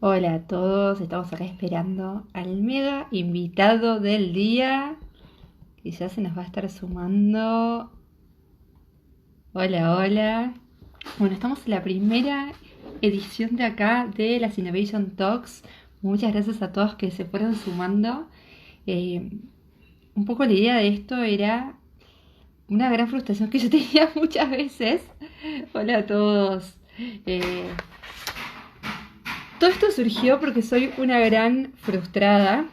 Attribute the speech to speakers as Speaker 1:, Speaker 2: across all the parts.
Speaker 1: Hola a todos, estamos acá esperando al mega invitado del día que ya se nos va a estar sumando. Hola, hola. Bueno, estamos en la primera edición de acá de las Innovation Talks. Muchas gracias a todos que se fueron sumando. Eh, un poco la idea de esto era una gran frustración que yo tenía muchas veces. Hola a todos. Eh, Todo esto surgió porque soy una gran frustrada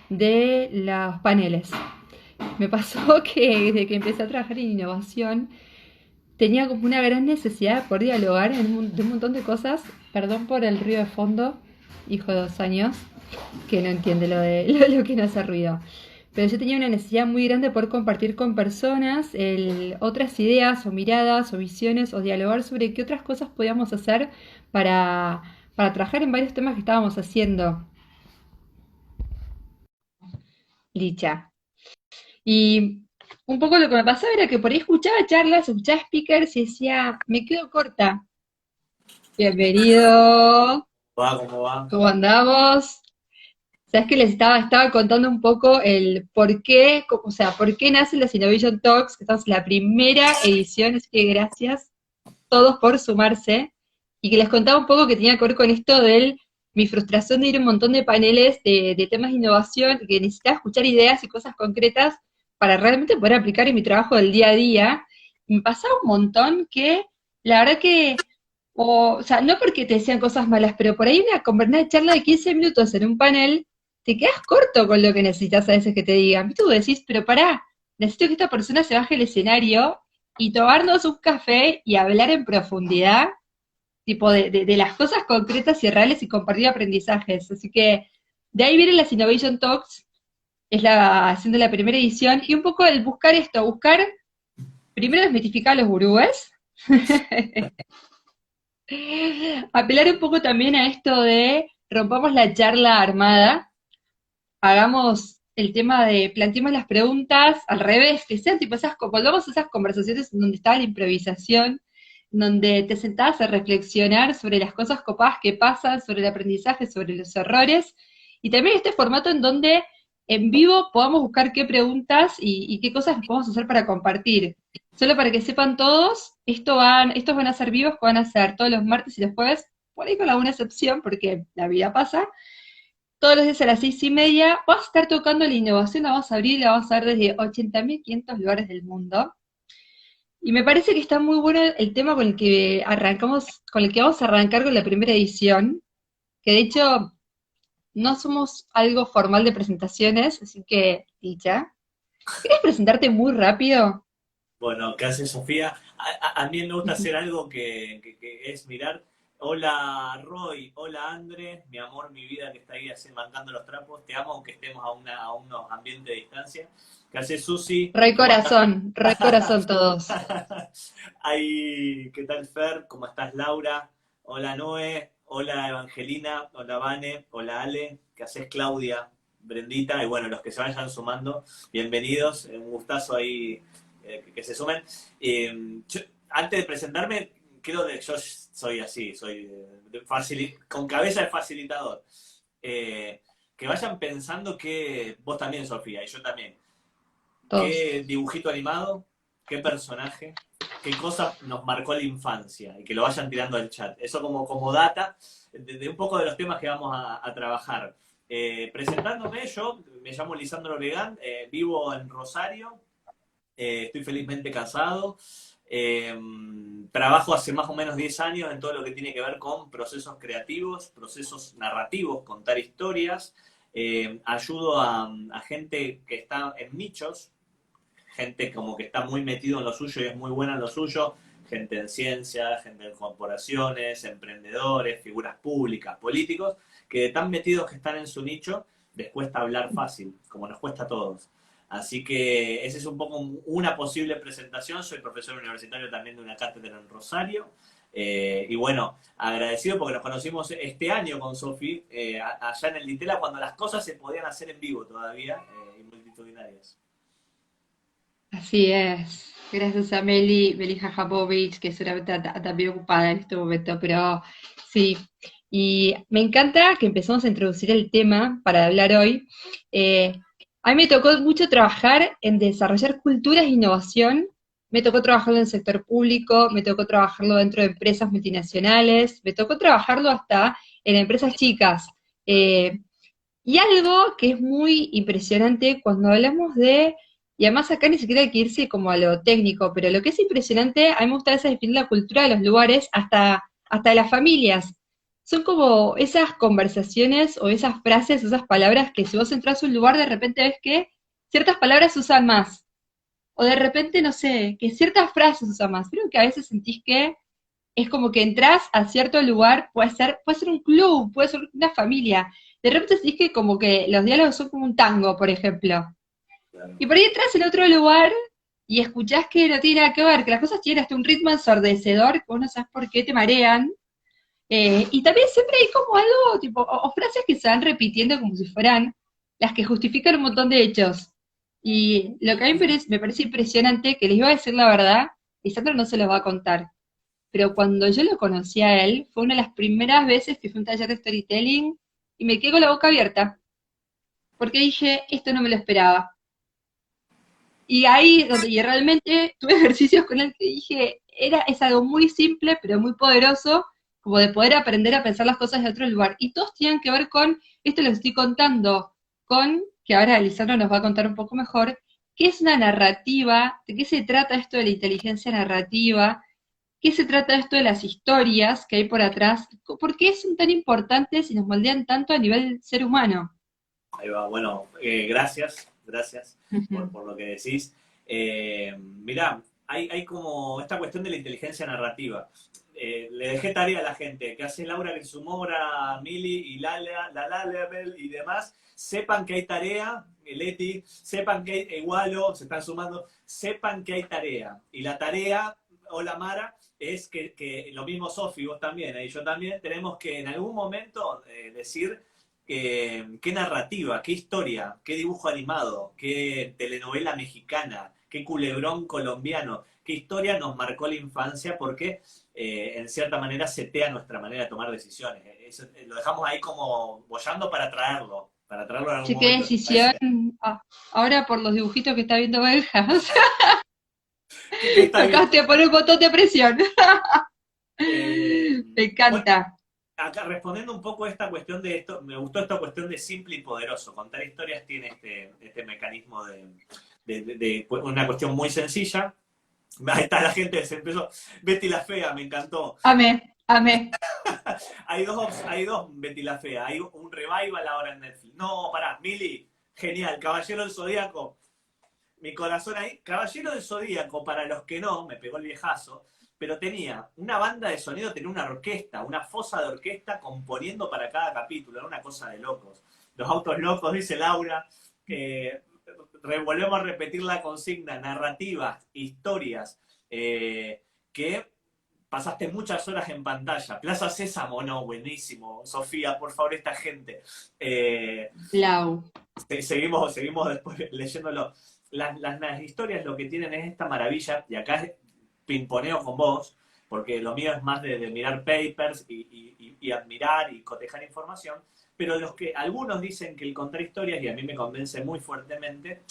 Speaker 1: de los paneles. Me pasó que desde que empecé a trabajar en innovación tenía como una gran necesidad de poder dialogar de un montón de cosas. Perdón por el ruido de fondo, hijo de 2 años, que no entiende lo que no hace ruido. Pero yo tenía una necesidad muy grande de poder compartir con personas otras ideas o miradas o visiones o dialogar sobre qué otras cosas podíamos hacer para, para trabajar en varios temas que estábamos haciendo. Licha. Y un poco lo que me pasaba era que por ahí escuchaba charlas, escuchaba speakers y decía, me quedo corta. Bienvenido,
Speaker 2: Va, ¿cómo va?
Speaker 1: ¿cómo andamos? Sabes que estaba contando un poco el por qué, o sea, por qué nacen las Innovation Talks, que estamos en la primera edición, así que gracias todos por sumarse, y que les contaba un poco que tenía que ver con esto de mi frustración de ir a un montón de paneles de temas de innovación, que necesitaba escuchar ideas y cosas concretas para realmente poder aplicar en mi trabajo del día a día. Y me pasaba un montón que, la verdad que, o sea, no porque te decían cosas malas, pero por ahí una charla de 15 minutos en un panel, te quedas corto con lo que necesitas a veces que te digan. ¿Viste? Tú decís, pero pará, necesito que esta persona se baje el escenario y tomarnos un café y hablar en profundidad, tipo de las cosas concretas y reales y compartir aprendizajes. Así que de ahí vienen las Innovation Talks, haciendo la primera edición, y un poco el buscar esto, buscar primero desmitificar a los gurúes, apelar un poco también a esto de rompamos la charla armada, hagamos el tema de, planteemos las preguntas al revés, que sean tipo volvamos a esas conversaciones en donde estaba la improvisación, donde te sentabas a reflexionar sobre las cosas copadas que pasan, sobre el aprendizaje, sobre los errores, y también este formato en donde en vivo podamos buscar qué preguntas y qué cosas podemos hacer para compartir. Solo para que sepan todos, estos van a ser vivos, que van a ser todos los martes y los jueves, por ahí con alguna excepción, porque la vida pasa, todos los días a las 6:30, vas a estar tocando la innovación, la vamos a abrir y la vamos a ver desde 80.500 lugares del mundo. Y me parece que está muy bueno el tema con el que arrancamos, con el que vamos a arrancar con la primera edición, que de hecho no somos algo formal de presentaciones, así que, dicha. ¿Quieres presentarte muy rápido?
Speaker 2: Bueno, ¿qué hace Sofía? A mí me gusta hacer algo que es mirar. Hola Roy, hola André, mi amor, mi vida que está ahí así mandando los trapos. Te amo aunque estemos a unos ambientes de distancia. ¿Qué hace Susi? ¿Cómo estás?
Speaker 1: Re corazón todos.
Speaker 2: Ahí, ¿qué tal Fer? ¿Cómo estás Laura? Hola Noé, hola Evangelina, hola Vane, hola Ale, ¿qué haces Claudia? Brendita, y bueno, los que se vayan sumando, bienvenidos, un gustazo ahí que se sumen. Yo, antes de presentarme, creo que yo soy así, soy con cabeza de facilitador. Eh, que vayan pensando que vos también, Sofía, y yo también,
Speaker 1: Todos.
Speaker 2: qué dibujito animado, qué personaje, qué cosa nos marcó la infancia y que lo vayan tirando al chat. Eso como data de un poco de los temas que vamos a trabajar. Presentándome, yo me llamo Lisandro Oregán, vivo en Rosario, estoy felizmente casado. Eh, Trabajo hace más o menos 10 años en todo lo que tiene que ver con procesos creativos, procesos narrativos, contar historias. Ayudo a gente que está en nichos, gente como que está muy metido en lo suyo y es muy buena en lo suyo, gente en ciencia, gente en corporaciones, emprendedores, figuras públicas, políticos, que tan metidos que están en su nicho, les cuesta hablar fácil, como nos cuesta a todos. Así que esa es un poco una posible presentación. Soy profesor universitario también de una cátedra en Rosario. Y bueno, agradecido porque nos conocimos este año con Sofi, allá en el Ditela, cuando las cosas se podían hacer en vivo todavía y multitudinarias.
Speaker 1: Así es. Gracias a Meli Jajabovic, que seguramente está también ocupada en este momento, pero sí. Y me encanta que empezamos a introducir el tema para hablar hoy. Eh, a mí me tocó mucho trabajar en desarrollar culturas de innovación. Me tocó trabajarlo en el sector público, me tocó trabajarlo dentro de empresas multinacionales, me tocó trabajarlo hasta en empresas chicas. Eh, y algo que es muy impresionante cuando hablamos de, y además acá ni siquiera hay que irse como a lo técnico, pero lo que es impresionante, a mí me gusta a veces definir la cultura de los lugares hasta de las familias. Son como esas conversaciones o esas frases, esas palabras que si vos entras a un lugar de repente ves que ciertas palabras se usan más. O de repente, no sé, que ciertas frases se usan más. Creo que a veces sentís que es como que entras a cierto lugar, puede ser un club, puede ser una familia. De repente sentís que como que los diálogos son como un tango, por ejemplo.
Speaker 2: Claro.
Speaker 1: Y por ahí entras en otro lugar y escuchás que no tiene nada que ver, que las cosas tienen hasta un ritmo ensordecedor, que vos no sabés por qué te marean. Y también siempre hay como algo, tipo, o frases que se van repitiendo como si fueran las que justifican un montón de hechos. Y lo que a mí me parece impresionante, que les iba a decir la verdad, y Sandra no se los va a contar, pero cuando yo lo conocí a él, fue una de las primeras veces que fue a un taller de storytelling y me quedé con la boca abierta, porque dije, esto no me lo esperaba. Y ahí, y realmente tuve ejercicios con él que dije, es algo muy simple, pero muy poderoso, como de poder aprender a pensar las cosas de otro lugar. Y todos tienen que ver con, esto lo estoy contando, con, que ahora Lisandro nos va a contar un poco mejor, qué es una narrativa, de qué se trata esto de la inteligencia narrativa, qué se trata esto de las historias que hay por atrás, por qué son tan importantes y nos moldean tanto a nivel ser humano.
Speaker 2: Ahí va, bueno, gracias
Speaker 1: Ujú.
Speaker 2: por lo que decís. Mirá, hay como esta cuestión de la inteligencia narrativa. Le dejé tarea a la gente, que hace Laura que sumó ahora Mili y Lalabel y demás, sepan que hay tarea, Leti, sepan que hay Igualo, se están sumando, sepan que hay tarea. Y la tarea, hola Mara, es que lo mismo Sofi, vos también, y yo también, tenemos que en algún momento decir qué narrativa, qué historia, qué dibujo animado, qué telenovela mexicana, qué culebrón colombiano, qué historia nos marcó la infancia porque en cierta manera setea nuestra manera de tomar decisiones. Eso, lo dejamos ahí como bollando para traerlo en algún
Speaker 1: Che, qué
Speaker 2: momento, ¿te
Speaker 1: decisión.
Speaker 2: parece?
Speaker 1: Ah, ahora por los dibujitos que está viendo Belja,
Speaker 2: ¿Qué está
Speaker 1: tocaste
Speaker 2: viendo?
Speaker 1: por un botón de presión.
Speaker 2: Eh,
Speaker 1: Me
Speaker 2: bueno,
Speaker 1: encanta.
Speaker 2: acá respondiendo un poco a esta cuestión de esto, me gustó esta cuestión de simple y poderoso. Contar historias tiene este mecanismo de una cuestión muy sencilla. Ahí está la gente, se empezó. Betty la Fea, me encantó.
Speaker 1: Amé, amé.
Speaker 2: Hay dos Betty la Fea. Hay un revival ahora en Netflix. No, pará, Mili, genial. Caballero del Zodíaco, mi corazón ahí. Caballero del Zodíaco, para los que no, me pegó el viejazo, pero tenía una banda de sonido, tenía una orquesta, una fosa de orquesta componiendo para cada capítulo. Era una cosa de locos. Los autos locos, dice Laura. Eh, Volvemos a repetir la consigna, narrativas, historias, que pasaste muchas horas en pantalla. Plaza Sésamo, no, buenísimo. Sofía, por favor, esta gente. Eh,
Speaker 1: Blau.
Speaker 2: seguimos después leyéndolo. Las historias lo que tienen es esta maravilla, y acá pimponeo con vos, porque lo mío es más de mirar papers y admirar y cotejar información, pero algunos dicen que el contar historias, y a mí me convence muy fuertemente,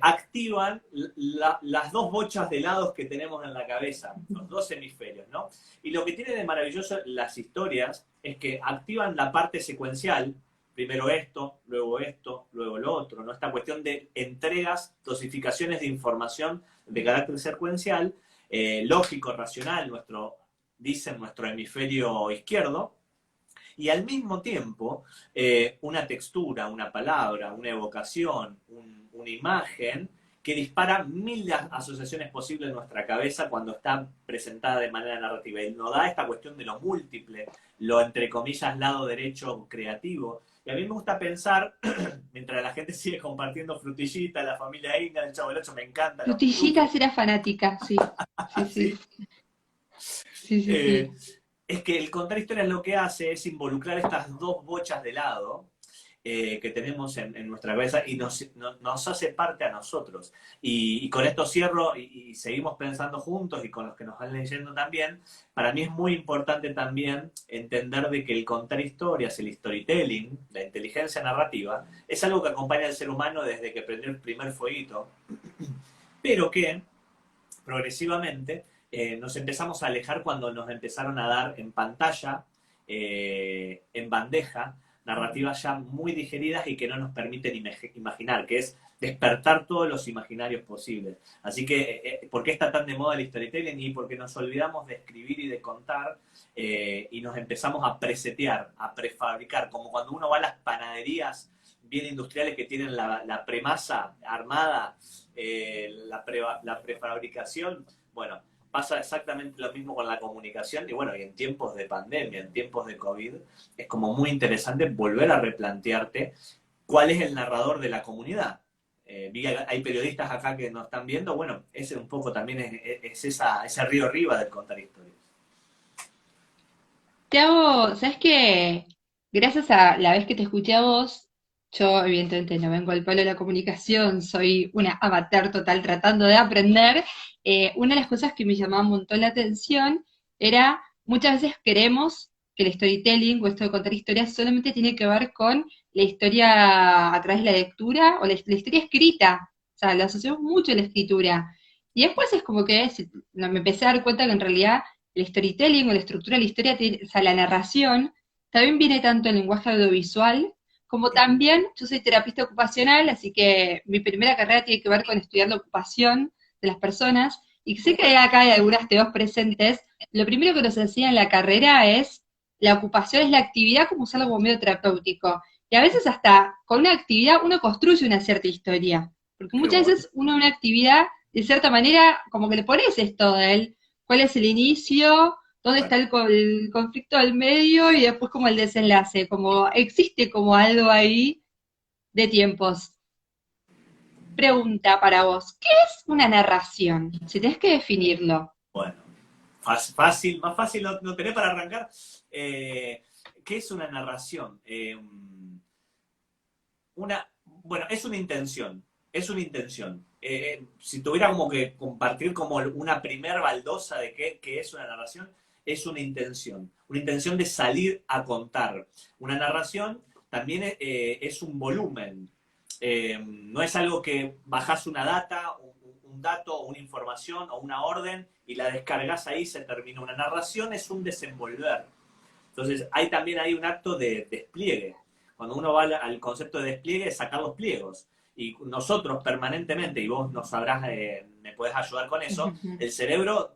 Speaker 2: activan las dos bochas de lados que tenemos en la cabeza, los dos hemisferios, ¿no? Y lo que tiene de maravilloso las historias es que activan la parte secuencial, primero esto, luego lo otro, ¿no? Esta cuestión de entregas, dosificaciones de información de carácter secuencial, lógico, racional, dicen nuestro hemisferio izquierdo, y al mismo tiempo una textura, una palabra, una evocación, una imagen que dispara mil asociaciones posibles en nuestra cabeza cuando está presentada de manera narrativa. Y nos da esta cuestión de lo múltiple, lo entre comillas lado derecho creativo. Y a mí me gusta pensar, mientras la gente sigue compartiendo frutillita, la familia Inga, el Chavo del Ocho, me encanta, los pitufos,
Speaker 1: Frutillitas era fanática, sí. Sí, sí.
Speaker 2: así.
Speaker 1: Sí, sí,
Speaker 2: Eh,
Speaker 1: sí.
Speaker 2: es que el contar historias lo que hace es involucrar estas dos bochas de lado que tenemos en nuestra cabeza y nos hace parte a nosotros. Y con esto cierro y seguimos pensando juntos y con los que nos van leyendo también. Para mí es muy importante también entender de que el contar historias, el storytelling, la inteligencia narrativa, es algo que acompaña al ser humano desde que prendió el primer fueguito, pero que progresivamente nos empezamos a alejar cuando nos empezaron a dar en pantalla, en bandeja, narrativas ya muy digeridas y que no nos permiten imaginar, que es despertar todos los imaginarios posibles. Así que, ¿por qué está tan de moda el storytelling? Y porque nos olvidamos de escribir y de contar y nos empezamos a presetear, a prefabricar, como cuando uno va a las panaderías bien industriales que tienen la premasa armada, la prefabricación. Bueno, pasa exactamente lo mismo con la comunicación y bueno, y en tiempos de pandemia, en tiempos de COVID, es como muy interesante volver a replantearte cuál es el narrador de la comunidad. Hay periodistas acá que nos están viendo, bueno, ese un poco también es ese río arriba del contar historias.
Speaker 1: Te hago, ¿sabes qué? Gracias a la vez que te escuché a vos, yo evidentemente no vengo al palo de la comunicación, soy una amateur total tratando de aprender. Una de las cosas que me llamaba un montón la atención era, muchas veces creemos que el storytelling o esto de contar historias solamente tiene que ver con la historia a través de la lectura o la historia escrita. O sea, lo asociamos mucho a la escritura. Y después es como que me empecé a dar cuenta que en realidad el storytelling o la estructura de la historia, o sea, la narración, también viene tanto en lenguaje audiovisual, como también, yo soy terapista ocupacional, así que mi primera carrera tiene que ver con estudiar la ocupación de las personas, y sé que acá hay algunas teos presentes. Lo primero que nos enseña en la carrera es, la ocupación es la actividad como usarlo como medio terapéutico, y a veces hasta con una actividad uno construye una cierta historia, porque
Speaker 2: Qué
Speaker 1: muchas
Speaker 2: bueno.
Speaker 1: veces uno una actividad, de cierta manera, como que le pones esto de él, cuál es el inicio, dónde está el conflicto del medio y después como el desenlace, como existe como algo ahí de tiempos. Pregunta para vos, ¿qué es una narración? Si tenés que definirlo.
Speaker 2: Bueno, fácil, más fácil no tenés para arrancar. ¿Qué es una narración? Bueno, es una intención. Si tuviera como que compartir como una primer baldosa de qué es una narración, es una intención de salir a contar. Una narración también es un volumen, no es algo que bajás una data, un dato, una información o una orden y la descargas ahí y se termina. Una narración es un desenvolver. Entonces, también hay un acto de despliegue. Cuando uno va al concepto de despliegue, es sacar los pliegos. Y nosotros permanentemente, y vos nos sabrás, me puedes ayudar con eso, el cerebro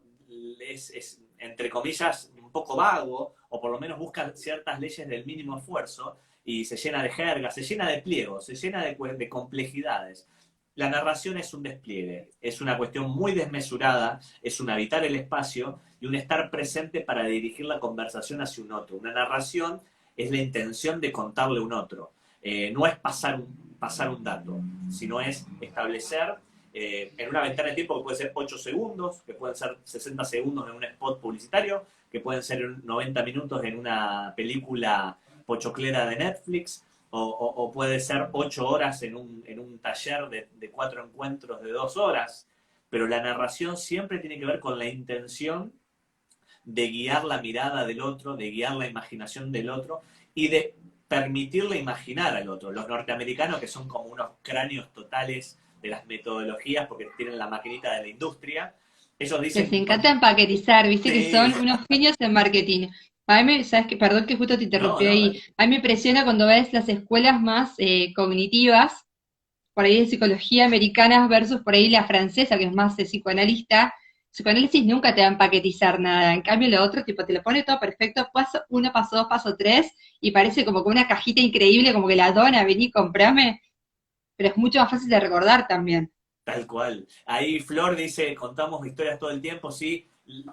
Speaker 2: entre comillas, un poco vago, o por lo menos busca ciertas leyes del mínimo esfuerzo, y se llena de jerga, se llena de pliegos, se llena de complejidades. La narración es un despliegue, es una cuestión muy desmesurada, es un habitar el espacio y un estar presente para dirigir la conversación hacia un otro. Una narración es la intención de contarle a un otro. No es pasar un dato, sino es establecer en una ventana de tiempo que puede ser 8 segundos, que pueden ser 60 segundos en un spot publicitario, que pueden ser 90 minutos en una película pochoclera de Netflix, o puede ser 8 horas en un taller de 4 encuentros de 2 horas, pero la narración siempre tiene que ver con la intención de guiar la mirada del otro, de guiar la imaginación del otro y de permitirle imaginar al otro. Los norteamericanos, que son como unos cráneos totales de las metodologías porque tienen la maquinita de la industria, ellos
Speaker 1: Les
Speaker 2: dicen que
Speaker 1: encanta empaquetizar, viste que
Speaker 2: sí,
Speaker 1: son unos genios en marketing. A mí sabes que, perdón que justo te
Speaker 2: no,
Speaker 1: interrumpí
Speaker 2: no,
Speaker 1: ahí, a mí me impresiona cuando ves las escuelas más cognitivas, por ahí de psicología americanas versus por ahí la francesa, que es más psicoanalista. Psicoanálisis nunca te va a empaquetizar nada, en cambio lo otro, tipo, te lo pone todo perfecto, paso uno, paso dos, paso tres, y parece como que una cajita increíble, como que la dona, vení, comprame, pero es mucho más fácil de recordar también.
Speaker 2: tal cual. Ahí Flor dice, contamos historias todo el tiempo, sí.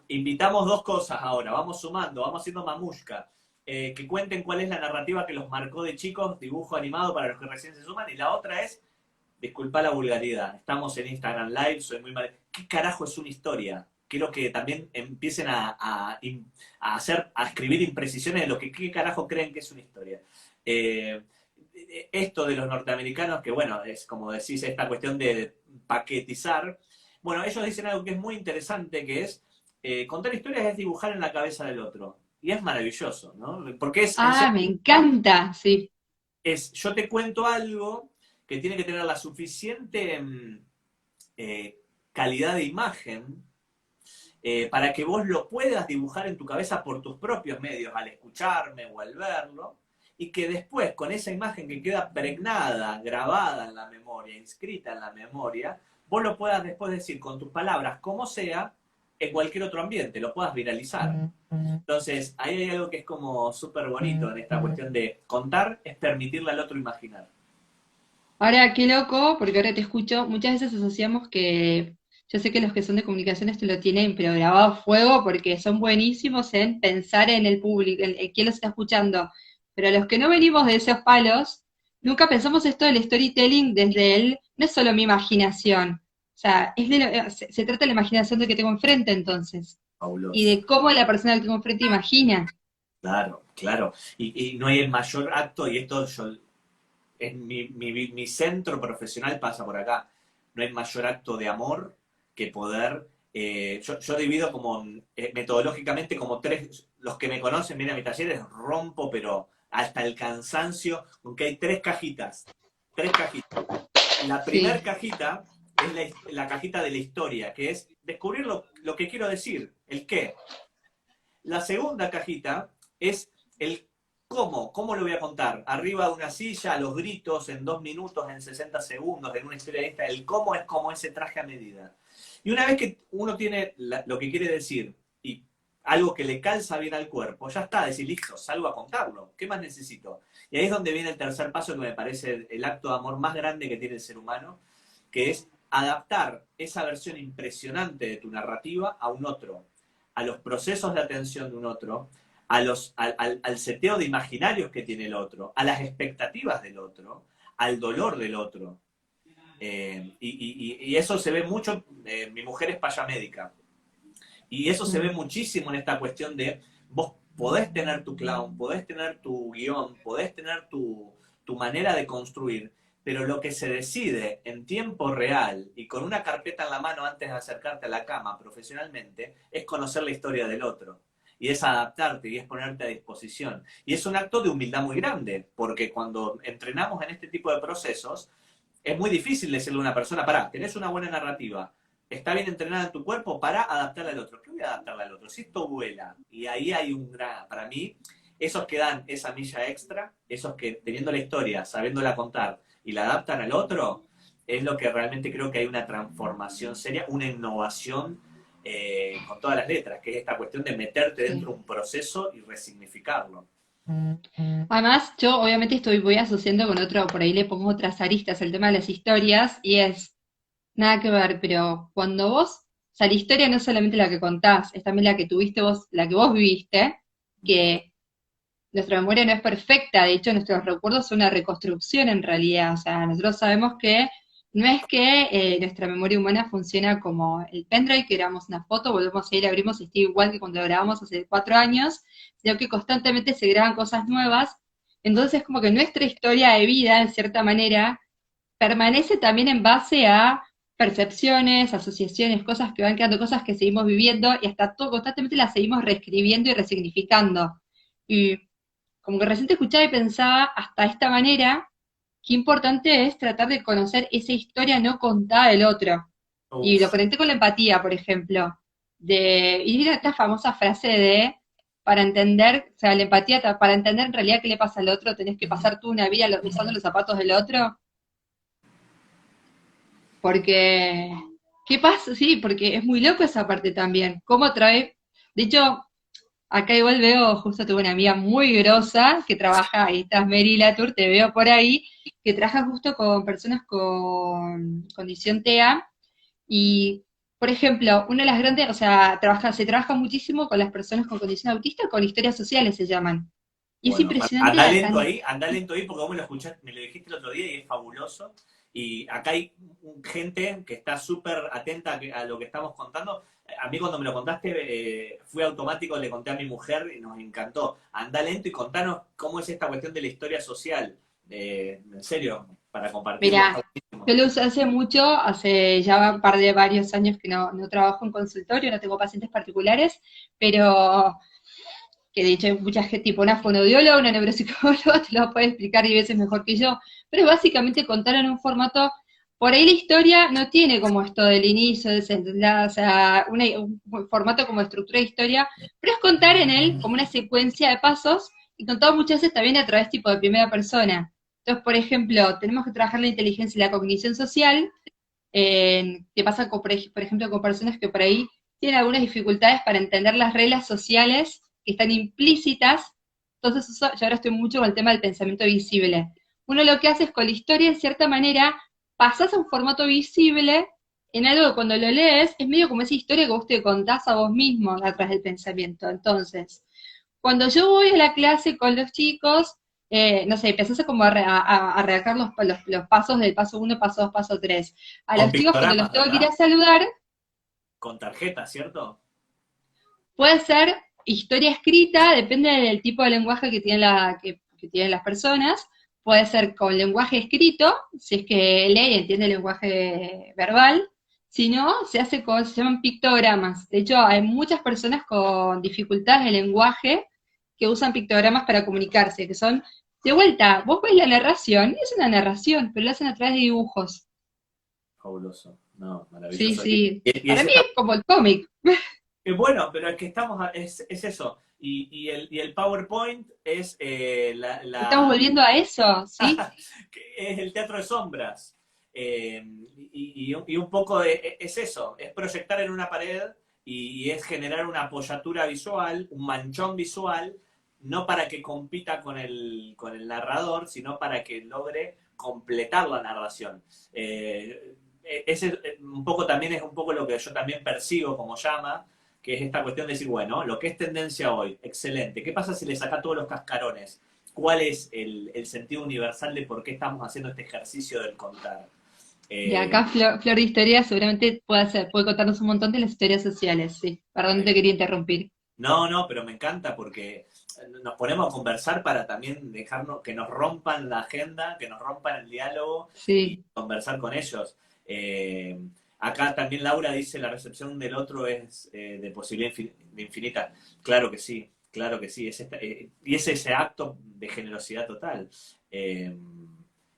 Speaker 2: Invitamos dos cosas ahora, vamos sumando, vamos haciendo mamushka. Que cuenten cuál es la narrativa que los marcó de chicos, dibujo animado para los que recién se suman. Y la otra es, disculpa la vulgaridad, estamos en Instagram Live, soy muy mal. ¿Qué carajo es una historia? Quiero que también empiecen a escribir imprecisiones de lo que qué carajo creen que es una historia. esto de los norteamericanos, que bueno, es como decís, esta cuestión de paquetizar, bueno, ellos dicen algo que es muy interesante, que es, contar historias es dibujar en la cabeza del otro. Y es maravilloso, ¿no? Porque es, en
Speaker 1: Ah,
Speaker 2: serio,
Speaker 1: me encanta, sí.
Speaker 2: yo te cuento algo que tiene que tener la suficiente eh, calidad de imagen para que vos lo puedas dibujar en tu cabeza por tus propios medios, al escucharme o al verlo, y que después, con esa imagen que queda pregnada, grabada en la memoria, inscrita en la memoria, vos lo puedas después decir con tus palabras, como sea, en cualquier otro ambiente, lo puedas viralizar. Entonces, ahí hay algo que es como súper bonito en esta cuestión de contar, es permitirle al otro imaginar.
Speaker 1: Ahora, qué loco, porque ahora te escucho, muchas veces asociamos que, yo sé que los que son de comunicación esto lo tienen, pero grabado a fuego porque son buenísimos en pensar en el público, en quién lo está escuchando. Pero los que no venimos de esos palos, nunca pensamos esto del storytelling desde el, no es solo mi imaginación, o sea, se trata de la imaginación de que tengo enfrente entonces, y
Speaker 2: Fabuloso.
Speaker 1: de cómo la persona que tengo enfrente imagina.
Speaker 2: Claro, claro. Y no hay el mayor acto, y esto yo es mi centro profesional pasa por acá. No hay mayor acto de amor que poder. Yo divido como metodológicamente como tres. Los que me conocen, vienen a mis talleres, rompo, pero hasta el cansancio, aunque hay tres cajitas. Tres cajitas. La
Speaker 1: Sí,
Speaker 2: primera cajita es la cajita de la historia, que es descubrir lo que quiero decir, el qué. La segunda cajita es el cómo lo voy a contar. Arriba de una silla, a los gritos, en 2 minutos, en 60 segundos, en una historia de esta. El cómo es como ese traje a medida. Y una vez que uno tiene lo que quiere decir y algo que le calza bien al cuerpo, ya está, decir, listo, salgo a contarlo. ¿Qué más necesito? Y ahí es donde viene el tercer paso, que me parece el acto de amor más grande que tiene el ser humano, que es adaptar esa versión impresionante de tu narrativa a un otro, a los procesos de atención de un otro, al seteo de imaginarios que tiene el otro, a las expectativas del otro, al dolor del otro. Y eso se ve mucho, mi mujer es payamédica, y eso se ve
Speaker 1: mm,
Speaker 2: muchísimo en esta cuestión de vos podés tener tu clown, podés tener tu guión, podés tener tu manera de construir, pero lo que se decide en tiempo real y con una carpeta en la mano antes de acercarte a la cama profesionalmente es conocer la historia del otro. Y es adaptarte y es ponerte a disposición. Y es un acto de humildad muy grande, porque cuando entrenamos en este tipo de procesos, es muy difícil decirle a una persona, pará, tenés una buena narrativa, está bien entrenada en tu cuerpo para adaptarla al otro. ¿Qué voy a adaptarla al otro? Si esto vuela, y ahí hay un gran, para mí, esos que dan esa milla extra, esos que teniendo la historia, sabiéndola contar y la adaptan al otro, es lo que realmente creo que hay una transformación seria, una innovación con todas las letras, que es esta cuestión de meterte dentro
Speaker 1: sí.
Speaker 2: de un proceso y resignificarlo.
Speaker 1: Además, yo obviamente voy asociando con otro, por ahí le pongo otras aristas, el tema de las historias, y es nada que ver, pero cuando vos, o sea, la historia no es solamente la que contás, es también la que tuviste vos, la que vos viviste, que nuestra memoria no es perfecta, de hecho nuestros recuerdos son una reconstrucción en realidad, o sea, nosotros sabemos que no es que nuestra memoria humana funciona como el pendrive, que grabamos una foto, volvemos a ir, abrimos y está igual que cuando lo grabamos hace 4 años, sino que constantemente se graban cosas nuevas, entonces como que nuestra historia de vida, en cierta manera, permanece también en base a percepciones, asociaciones, cosas que van quedando, cosas que seguimos viviendo y hasta todo constantemente las seguimos reescribiendo y resignificando. Y como que recién te escuchaba y pensaba hasta esta manera, qué importante es tratar de conocer esa historia no contada del otro. Y lo
Speaker 2: Uf,
Speaker 1: conecté con la empatía, por ejemplo, y era esta famosa frase de, para entender, o sea, la empatía, para entender en realidad qué le pasa al otro, tenés que pasar tú una vida usando los zapatos del otro. Porque, ¿qué pasa? Sí, porque es muy loco esa parte también. ¿Cómo trae? De hecho, acá igual veo, justo tuve una amiga muy grosa que trabaja, ahí estás Mary Latour, te veo por ahí, que trabaja justo con personas con condición TEA. Y, por ejemplo, una de las grandes, o sea, se trabaja muchísimo con las personas con condición autista, con historias sociales se llaman. Y es
Speaker 2: bueno,
Speaker 1: impresionante la cantidad.
Speaker 2: anda lento ahí porque vos me lo escuchaste, me lo dijiste el otro día y es fabuloso. Y acá hay gente que está súper atenta a lo que estamos contando. A mí cuando me lo contaste, fui automático, le conté a mi mujer y nos encantó. Anda lento y contanos cómo es esta cuestión de la historia social. En serio, para compartirlo está
Speaker 1: Mira,
Speaker 2: buenísimo.
Speaker 1: yo lo usé hace mucho, hace ya un par de varios años que no trabajo en consultorio, no tengo pacientes particulares, pero que de hecho hay mucha gente, tipo una fonoaudióloga, una neuropsicóloga, te lo puede explicar 10 veces mejor que yo, pero es básicamente contar en un formato, por ahí la historia no tiene como esto del inicio, desenlace, o sea, un formato como estructura de historia, pero es contar en él como una secuencia de pasos y contado muchas veces también a través tipo de primera persona. Entonces, por ejemplo, tenemos que trabajar la inteligencia y la cognición social, que pasa con, por ejemplo con personas que por ahí tienen algunas dificultades para entender las reglas sociales que están implícitas. Entonces, yo ahora estoy mucho con el tema del pensamiento visible. Uno lo que hace es con la historia, en cierta manera, pasas a un formato visible en algo que cuando lo lees es medio como esa historia que vos te contás a vos mismo a través del pensamiento. Entonces, cuando yo voy a la clase con los chicos, no sé, empezás a como a redactar los pasos del paso uno, paso 2, paso 3. A
Speaker 2: Con
Speaker 1: los chicos cuando los
Speaker 2: pictogramas,
Speaker 1: tengo que ir
Speaker 2: ¿verdad?
Speaker 1: a saludar,
Speaker 2: Con tarjeta, ¿cierto?
Speaker 1: puede ser historia escrita, depende del tipo de lenguaje que tienen, que tienen las personas. Puede ser con lenguaje escrito, si es que lee y entiende el lenguaje verbal. Si no, se hace con, se llaman pictogramas. De hecho, hay muchas personas con dificultades de lenguaje que usan pictogramas para comunicarse, que son, de vuelta, vos ves la narración, y es una narración, pero lo hacen a través de dibujos.
Speaker 2: Fabuloso, no,
Speaker 1: Sí,
Speaker 2: maravilloso.
Speaker 1: sí.
Speaker 2: Y
Speaker 1: Para
Speaker 2: ese
Speaker 1: mí es como el cómic.
Speaker 2: bueno, pero es que estamos, es eso. Y el PowerPoint es
Speaker 1: Estamos volviendo a eso, ¿sí?
Speaker 2: que es el teatro de sombras. Eh, y un poco es eso, es proyectar en una pared y es generar una apoyatura visual, un manchón visual, no para que compita con el narrador, sino para que logre completar la narración. Ese un poco también es un poco lo que yo también persigo como llama, que es esta cuestión de decir, bueno, lo que es tendencia hoy, excelente. ¿Qué pasa si le saca todos los cascarones? ¿Cuál es el sentido universal de por qué estamos haciendo este ejercicio del contar?
Speaker 1: Y
Speaker 2: Eh,
Speaker 1: acá Flor de Historia seguramente puede contarnos un montón de las historias sociales, sí. Perdón, no te quería interrumpir.
Speaker 2: no, no, pero me encanta porque nos ponemos a conversar para también dejarnos que nos rompan la agenda, que nos rompan el diálogo y
Speaker 1: Sí.
Speaker 2: conversar con ellos. Eh, Acá también Laura dice la recepción del otro es de posibilidad de infinita. Claro que sí. Y es ese acto de generosidad total. Eh,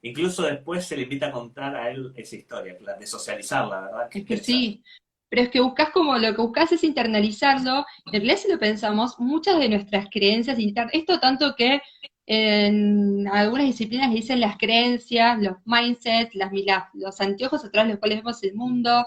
Speaker 2: Incluso después se le invita a contar a él esa historia, de socializarla, ¿verdad? Qué
Speaker 1: Es que
Speaker 2: interesante.
Speaker 1: sí, pero es que buscas como lo que buscas es internalizarlo. En realidad, si lo pensamos, muchas de nuestras creencias internas, esto tanto que en algunas disciplinas le dicen las creencias, los mindsets, los anteojos a través de los cuales vemos el mundo,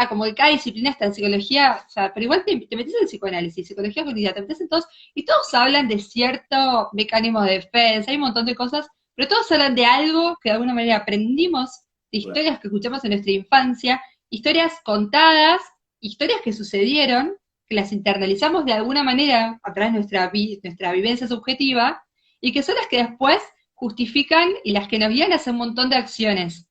Speaker 1: como que cada disciplina está en psicología, o sea, pero igual te metes en psicoanálisis, psicología cognitiva, te metes en todos, y todos hablan de cierto mecanismo de defensa, hay un montón de cosas, pero todos hablan de algo que de alguna manera aprendimos, de historias que escuchamos en nuestra infancia, historias contadas, historias que sucedieron, que las internalizamos de alguna manera a través de nuestra vivencia subjetiva, y que son las que después justifican y las que nos guían a hacer un montón de acciones.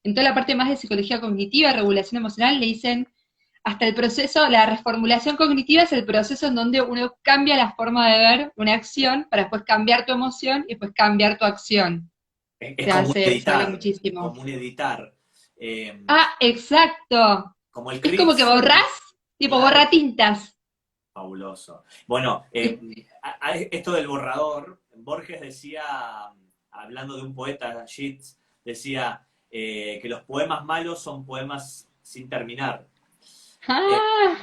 Speaker 1: En toda la parte más de psicología cognitiva, regulación emocional, le dicen hasta el proceso, la reformulación cognitiva es el proceso en donde uno cambia la forma de ver una acción para después cambiar tu emoción y después cambiar tu acción.
Speaker 2: Es como un
Speaker 1: Se habla
Speaker 2: editar,
Speaker 1: muchísimo.
Speaker 2: como un editar. Eh,
Speaker 1: Ah, exacto.
Speaker 2: Como el
Speaker 1: Es como que
Speaker 2: Cris,
Speaker 1: borrás, tipo
Speaker 2: claro,
Speaker 1: borra tintas.
Speaker 2: fabuloso. Bueno,
Speaker 1: Y,
Speaker 2: esto del borrador, Borges decía, hablando de un poeta, Yeats, decía que los poemas malos son poemas sin terminar. Eh,
Speaker 1: ah,
Speaker 2: Es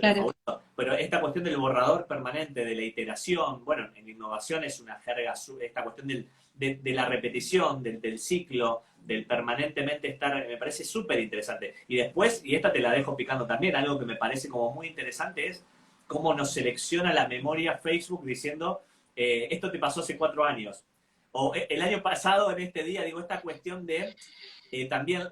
Speaker 1: claro.
Speaker 2: fabuloso. Pero esta cuestión del borrador permanente, de la iteración, bueno, en innovación es una jerga, esta cuestión de la repetición, del ciclo, del permanentemente estar, me parece súper interesante. Y después, y esta te la dejo picando también, algo que me parece como muy interesante es cómo nos selecciona la memoria Facebook diciendo, esto te pasó hace 4 años. O el año pasado, en este día, digo, esta cuestión de también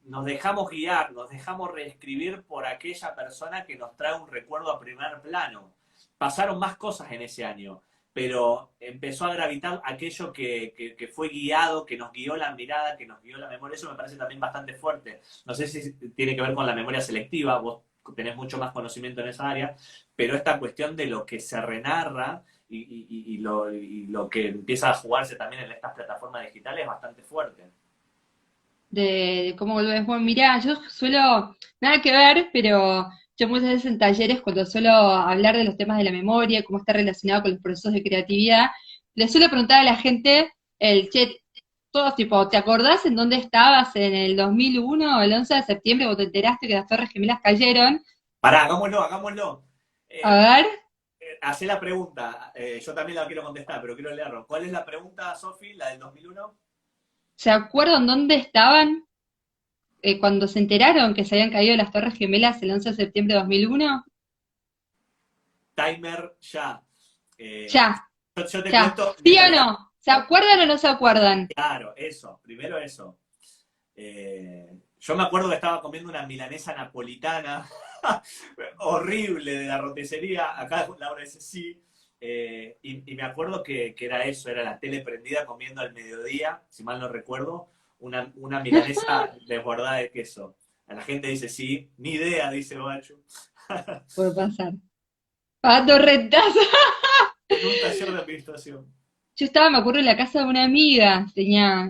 Speaker 2: nos dejamos guiar, nos dejamos reescribir por aquella persona que nos trae un recuerdo a primer plano. Pasaron más cosas en ese año, pero empezó a gravitar aquello que fue guiado, que nos guió la mirada, que nos guió la memoria. Eso me parece también bastante fuerte. No sé si tiene que ver con la memoria selectiva, vos tenés mucho más conocimiento en esa área, pero esta cuestión de lo que se renarra y lo que empieza a jugarse también en estas plataformas digitales es bastante fuerte.
Speaker 1: De cómo volvés. Bueno, mirá, yo suelo, nada que ver, pero yo muchas veces en talleres, cuando suelo hablar de los temas de la memoria, cómo está relacionado con los procesos de creatividad, le suelo preguntar a la gente, che, todos tipo, ¿te acordás en dónde estabas en el 2001, el 11 de septiembre, cuando te enteraste que las Torres Gemelas cayeron?
Speaker 2: Pará, hagámoslo, hagámoslo.
Speaker 1: A
Speaker 2: Eh,
Speaker 1: ver,
Speaker 2: hacé la pregunta, yo también la quiero contestar, pero quiero leerlo. ¿Cuál es la pregunta, Sofi, la del 2001?
Speaker 1: ¿se acuerdan dónde estaban cuando se enteraron que se habían caído las Torres Gemelas el 11 de septiembre de 2001?
Speaker 2: Timer ya. Eh,
Speaker 1: Ya.
Speaker 2: yo te
Speaker 1: Ya,
Speaker 2: cuento,
Speaker 1: ¿sí o
Speaker 2: mientras tanto,
Speaker 1: no? ¿Se acuerdan o no se acuerdan?
Speaker 2: claro, eso, primero eso. Yo me acuerdo que estaba comiendo una milanesa napolitana horrible de la roticería, acá Laura dice sí, y me acuerdo que era eso, era la tele prendida comiendo al mediodía, si mal no recuerdo, una milanesa desbordada de queso. A la gente dice sí, ni idea, dice Bacho,
Speaker 1: Puede pasar. Pagando rentas.
Speaker 2: en un taller de administración.
Speaker 1: Yo estaba, me acuerdo, en la casa de una amiga,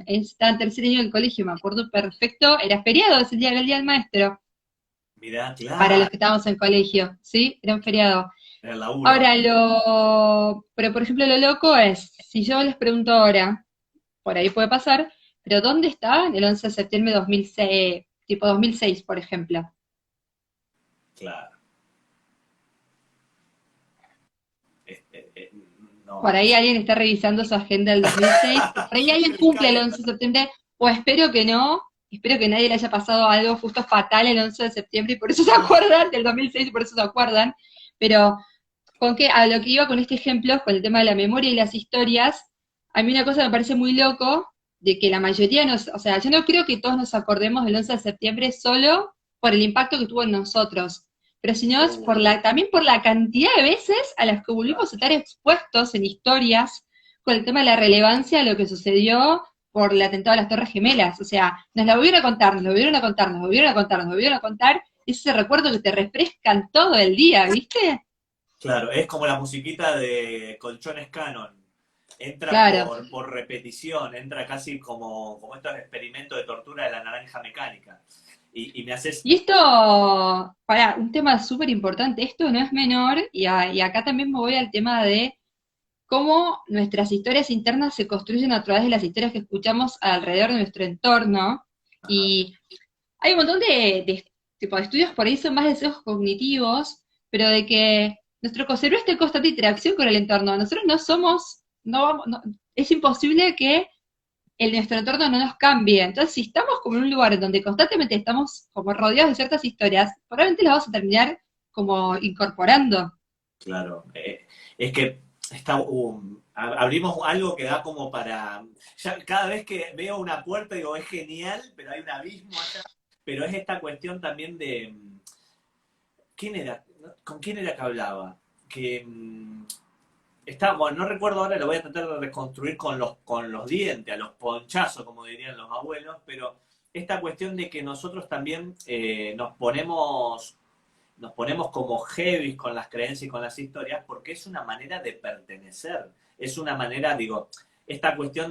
Speaker 1: estaba en tercer año del colegio, me acuerdo perfecto, era feriado, ese día era el día del maestro,
Speaker 2: Mirá,
Speaker 1: para
Speaker 2: claro,
Speaker 1: los que estábamos en colegio, ¿sí? Era un feriado.
Speaker 2: en el laburo.
Speaker 1: Ahora, pero por ejemplo, lo loco es, si yo les pregunto ahora, por ahí puede pasar, pero ¿dónde estaban el 11 de septiembre de 2006, tipo 2006, por ejemplo?
Speaker 2: Claro.
Speaker 1: Por
Speaker 2: No,
Speaker 1: ahí alguien está revisando su agenda del 2006, o por ahí alguien
Speaker 2: el
Speaker 1: cumple el
Speaker 2: calendar.
Speaker 1: 11 de septiembre, o espero que no, espero que nadie le haya pasado algo justo fatal el 11 de septiembre y por eso se acuerdan del 2006 y por eso se acuerdan, pero con que a lo que iba con este ejemplo, con el tema de la memoria y las historias, a mí una cosa me parece muy loco, de que la mayoría nos, o sea, yo no creo que todos nos acordemos del 11 de septiembre solo por el impacto que tuvo en nosotros, pero sino es también por la cantidad de veces a las que volvimos a estar expuestos en historias con el tema de la relevancia de lo que sucedió por el atentado a las Torres Gemelas. O sea, nos la volvieron a contar, nos lo volvieron a contar, nos lo volvieron a contar, nos lo volvieron a contar, ese recuerdo que te refrescan todo el día, ¿viste?
Speaker 2: Claro, es como la musiquita de Colchones Canon. Entra
Speaker 1: Claro.
Speaker 2: por repetición, entra casi como estos experimentos de tortura de la naranja mecánica. Y me haces.
Speaker 1: Y esto, para, un tema súper importante, esto no es menor, y acá también me voy al tema de cómo nuestras historias internas se construyen a través de las historias que escuchamos alrededor de nuestro entorno.
Speaker 2: Ajá,
Speaker 1: Y hay un montón tipo, de estudios por ahí son más deseos cognitivos, pero de que nuestro cerebro está en constante interacción con el entorno. Nosotros no somos, no vamos, es imposible que nuestro entorno no nos cambie. Entonces, si estamos como en un lugar en donde constantemente estamos como rodeados de ciertas historias, probablemente las vamos a terminar como incorporando.
Speaker 2: claro. Es que abrimos algo que da como para. Ya cada vez que veo una puerta digo, es genial, pero hay un abismo allá. Pero es esta cuestión también de. ¿Quién era? ¿Con quién era que hablaba? Que bueno, no recuerdo ahora, lo voy a tratar de reconstruir con los dientes, a los ponchazos, como dirían los abuelos, pero esta cuestión de que nosotros también nos ponemos como heavy con las creencias y con las historias, porque es una manera de pertenecer, es una manera, digo, esta cuestión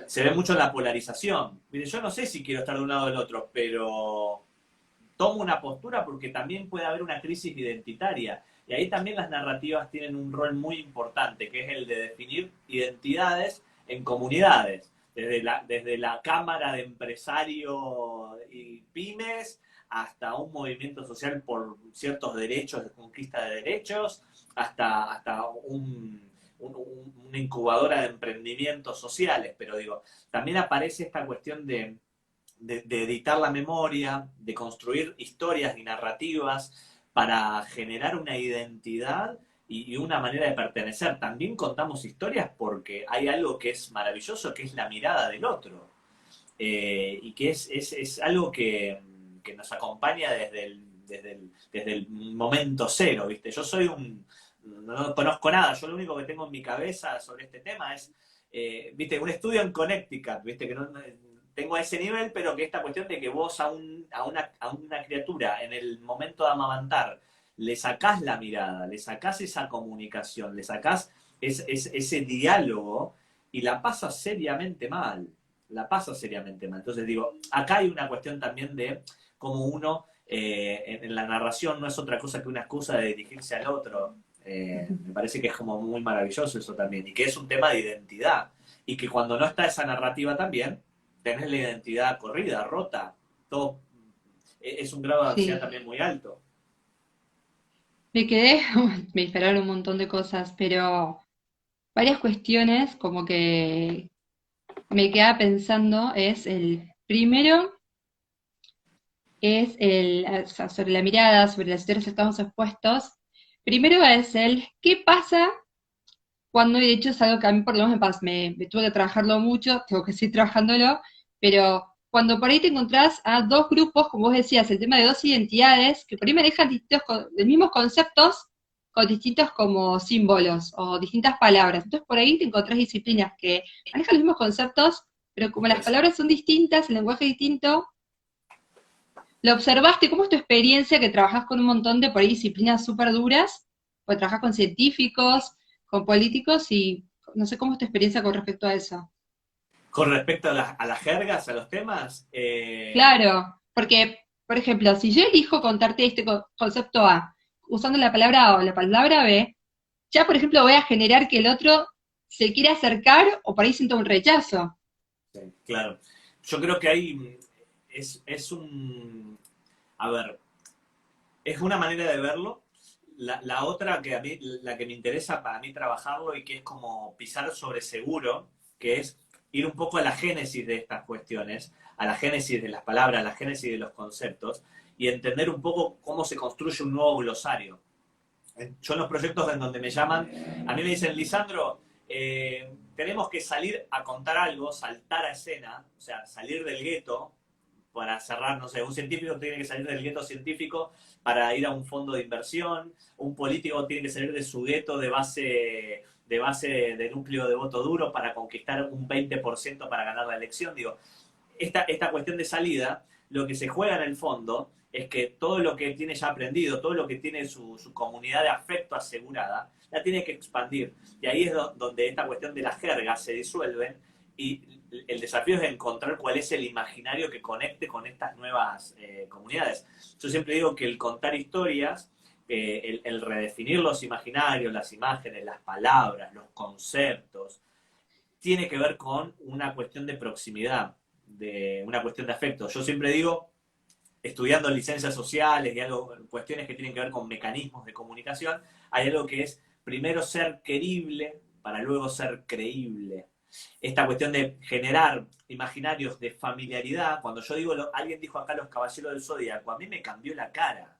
Speaker 2: se ve mucho en la polarización. Mire, yo no sé si quiero estar de un lado o del otro, pero tomo una postura porque también puede haber una crisis identitaria. Y ahí también las narrativas tienen un rol muy importante, que es el de definir identidades en comunidades. Desde la Cámara de Empresarios y Pymes hasta un movimiento social por ciertos derechos, de conquista de derechos, hasta una incubadora de emprendimientos sociales. Pero digo, también aparece esta cuestión de editar la memoria, de construir historias y narrativas para generar una identidad y una manera de pertenecer. También contamos historias porque hay algo que es maravilloso, que es la mirada del otro. Y que es algo que nos acompaña desde el momento cero, ¿viste? No conozco nada, yo lo único que tengo en mi cabeza sobre este tema es, ¿viste? Un estudio en Connecticut, ¿viste? Que no tengo a ese nivel, pero que esta cuestión de que vos a una criatura en el momento de amamantar le sacás la mirada, le sacás esa comunicación, le sacás ese diálogo y la pasa seriamente mal. La pasa seriamente mal. Entonces digo, acá hay una cuestión también de cómo uno en la narración no es otra cosa que una excusa de dirigirse al otro. Me parece que es como muy maravilloso eso también. Y que es un tema de identidad. Y que cuando no está esa narrativa también, tenés la identidad corrida, rota. Todo es un grado de ansiedad
Speaker 1: Sí.
Speaker 2: también muy alto.
Speaker 1: Me quedé, me dispararon un montón de cosas, pero varias cuestiones como que me quedaba pensando es el primero, es o sea, sobre la mirada, sobre las historias que estamos expuestos. Primero es el ¿qué pasa cuando, y de hecho es algo que a mí por lo menos me tuve que trabajarlo mucho, tengo que seguir trabajándolo, pero cuando por ahí te encontrás a dos grupos, como vos decías, el tema de dos identidades, que por ahí manejan distintos, los mismos conceptos con distintos como símbolos o distintas palabras. Entonces por ahí te encontrás disciplinas que manejan los mismos conceptos, pero como las
Speaker 2: Interesante.
Speaker 1: palabras son distintas, el lenguaje es distinto, ¿lo observaste? ¿Cómo es tu experiencia que trabajas con un montón de por ahí disciplinas súper duras? Pues trabajas con científicos, con políticos y no sé cómo es tu experiencia con respecto a eso.
Speaker 2: Con respecto a las jergas, a los temas,
Speaker 1: Claro, porque, por ejemplo, si yo elijo contarte este concepto A usando la palabra A o la palabra B, ya, por ejemplo, voy a generar que el otro se quiera acercar o por ahí sienta un rechazo.
Speaker 2: sí, claro. Yo creo que ahí es un... A ver, es una manera de verlo. La otra que a mí, la que me interesa para mí trabajarlo y que es como pisar sobre seguro, que es ir un poco a la génesis de estas cuestiones, a la génesis de las palabras, a la génesis de los conceptos, y entender un poco cómo se construye un nuevo glosario. Yo en los proyectos en donde me llaman, a mí me dicen, Lisandro, tenemos que salir a contar algo, saltar a escena, o sea, salir del gueto, para cerrar, no sé, un científico tiene que salir del gueto científico para ir a un fondo de inversión, un político tiene que salir de su gueto de base de núcleo de voto duro para conquistar un 20% para ganar la elección. Digo, esta cuestión de salida, lo que se juega en el fondo es que todo lo que tiene ya aprendido, todo lo que tiene su comunidad de afecto asegurada, la tiene que expandir. Y ahí es donde esta cuestión de las jergas se disuelven y el desafío es encontrar cuál es el imaginario que conecte con estas nuevas comunidades. Yo siempre digo que el contar historias, el redefinir los imaginarios, las imágenes, las palabras, los conceptos, tiene que ver con una cuestión de proximidad, de una cuestión de afecto. Yo siempre digo, estudiando licencias sociales y algo, cuestiones que tienen que ver con mecanismos de comunicación, hay algo que es primero ser querible para luego ser creíble. Esta cuestión de generar imaginarios de familiaridad, cuando yo digo, alguien dijo acá los caballeros del zodíaco, a mí me cambió la cara.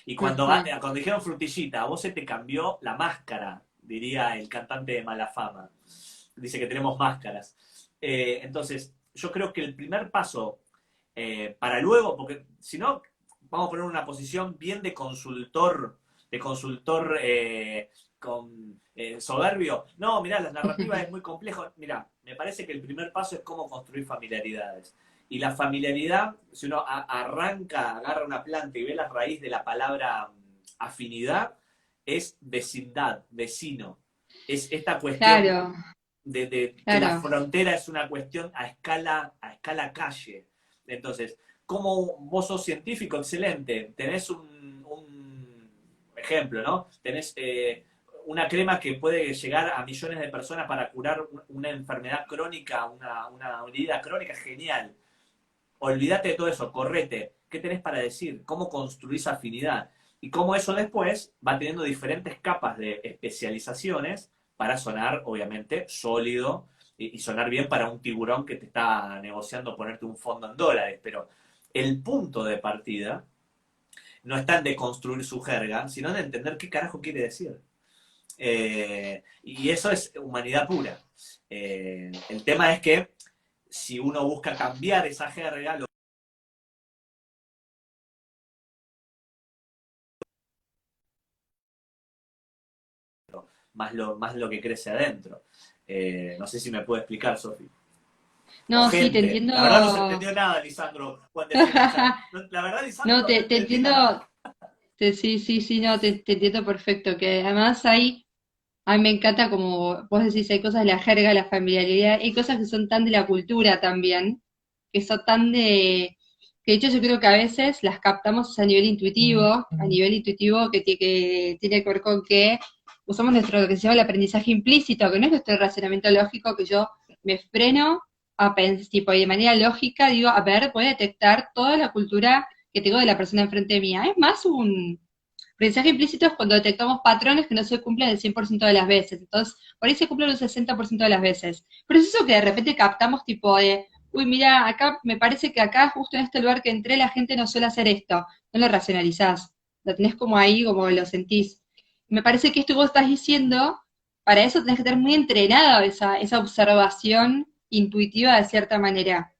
Speaker 2: Y
Speaker 1: Ajá.
Speaker 2: cuando dijeron frutillita, a vos se te cambió la máscara, diría el cantante de Mala Fama. Dice que tenemos máscaras. Entonces, yo creo que el primer paso para luego, porque si no, vamos a poner una posición bien de consultor soberbio. No, mirá, las narrativas es muy complejo. Mirá, me parece que el primer paso es cómo construir familiaridades. Y la familiaridad, si uno arranca, agarra una planta y ve la raíz de la palabra afinidad, es vecindad, vecino. Es esta cuestión
Speaker 1: Claro,
Speaker 2: de que la
Speaker 1: claro.
Speaker 2: frontera es una cuestión a escala calle. Entonces, como vos sos científico, excelente, tenés un ejemplo, ¿no? Tenés una crema que puede llegar a millones de personas para curar una enfermedad crónica, una herida crónica, genial. Olvídate de todo eso, correte. ¿Qué tenés para decir? ¿Cómo construís afinidad? Y cómo eso después va teniendo diferentes capas de especializaciones para sonar, obviamente, sólido y sonar bien para un tiburón que te está negociando ponerte un fondo en dólares. Pero el punto de partida no está en deconstruir su jerga, sino en entender qué carajo quiere decir. Y eso es humanidad pura. El tema es que si uno busca cambiar esa jerga, más lo que crece adentro. No sé si me puede explicar, Sofi. O
Speaker 1: No, sí, te
Speaker 2: gente.
Speaker 1: entiendo.
Speaker 2: La verdad no se entendió nada, Lisandro, cuando decía el chat. La verdad,
Speaker 1: No,
Speaker 2: Lisandro, no
Speaker 1: te
Speaker 2: entendí
Speaker 1: entiendo,
Speaker 2: nada.
Speaker 1: Sí, sí, sí, no, te entiendo perfecto, que además a mí me encanta como vos decís, hay cosas de la jerga, la familiaridad, hay cosas que son tan de la cultura también, que son tan que de hecho yo creo que a veces las captamos a nivel intuitivo que tiene que ver con que usamos nuestro, lo que se llama el aprendizaje implícito, que no es nuestro razonamiento lógico, que yo me freno a pensar, tipo, y de manera lógica digo, a ver, voy a detectar toda la cultura que tengo de la persona enfrente mía. Es más un aprendizaje implícito es cuando detectamos patrones que no se cumplen el 100% de las veces. Entonces, por ahí se cumplen un 60% de las veces. Pero es eso que de repente captamos tipo de, uy, mira, acá me parece que acá, justo en este lugar que entré, la gente no suele hacer esto. No lo racionalizás. Lo tenés como ahí, como lo sentís. Me parece que esto que vos estás diciendo, para eso tenés que tener muy entrenada esa observación intuitiva de cierta manera.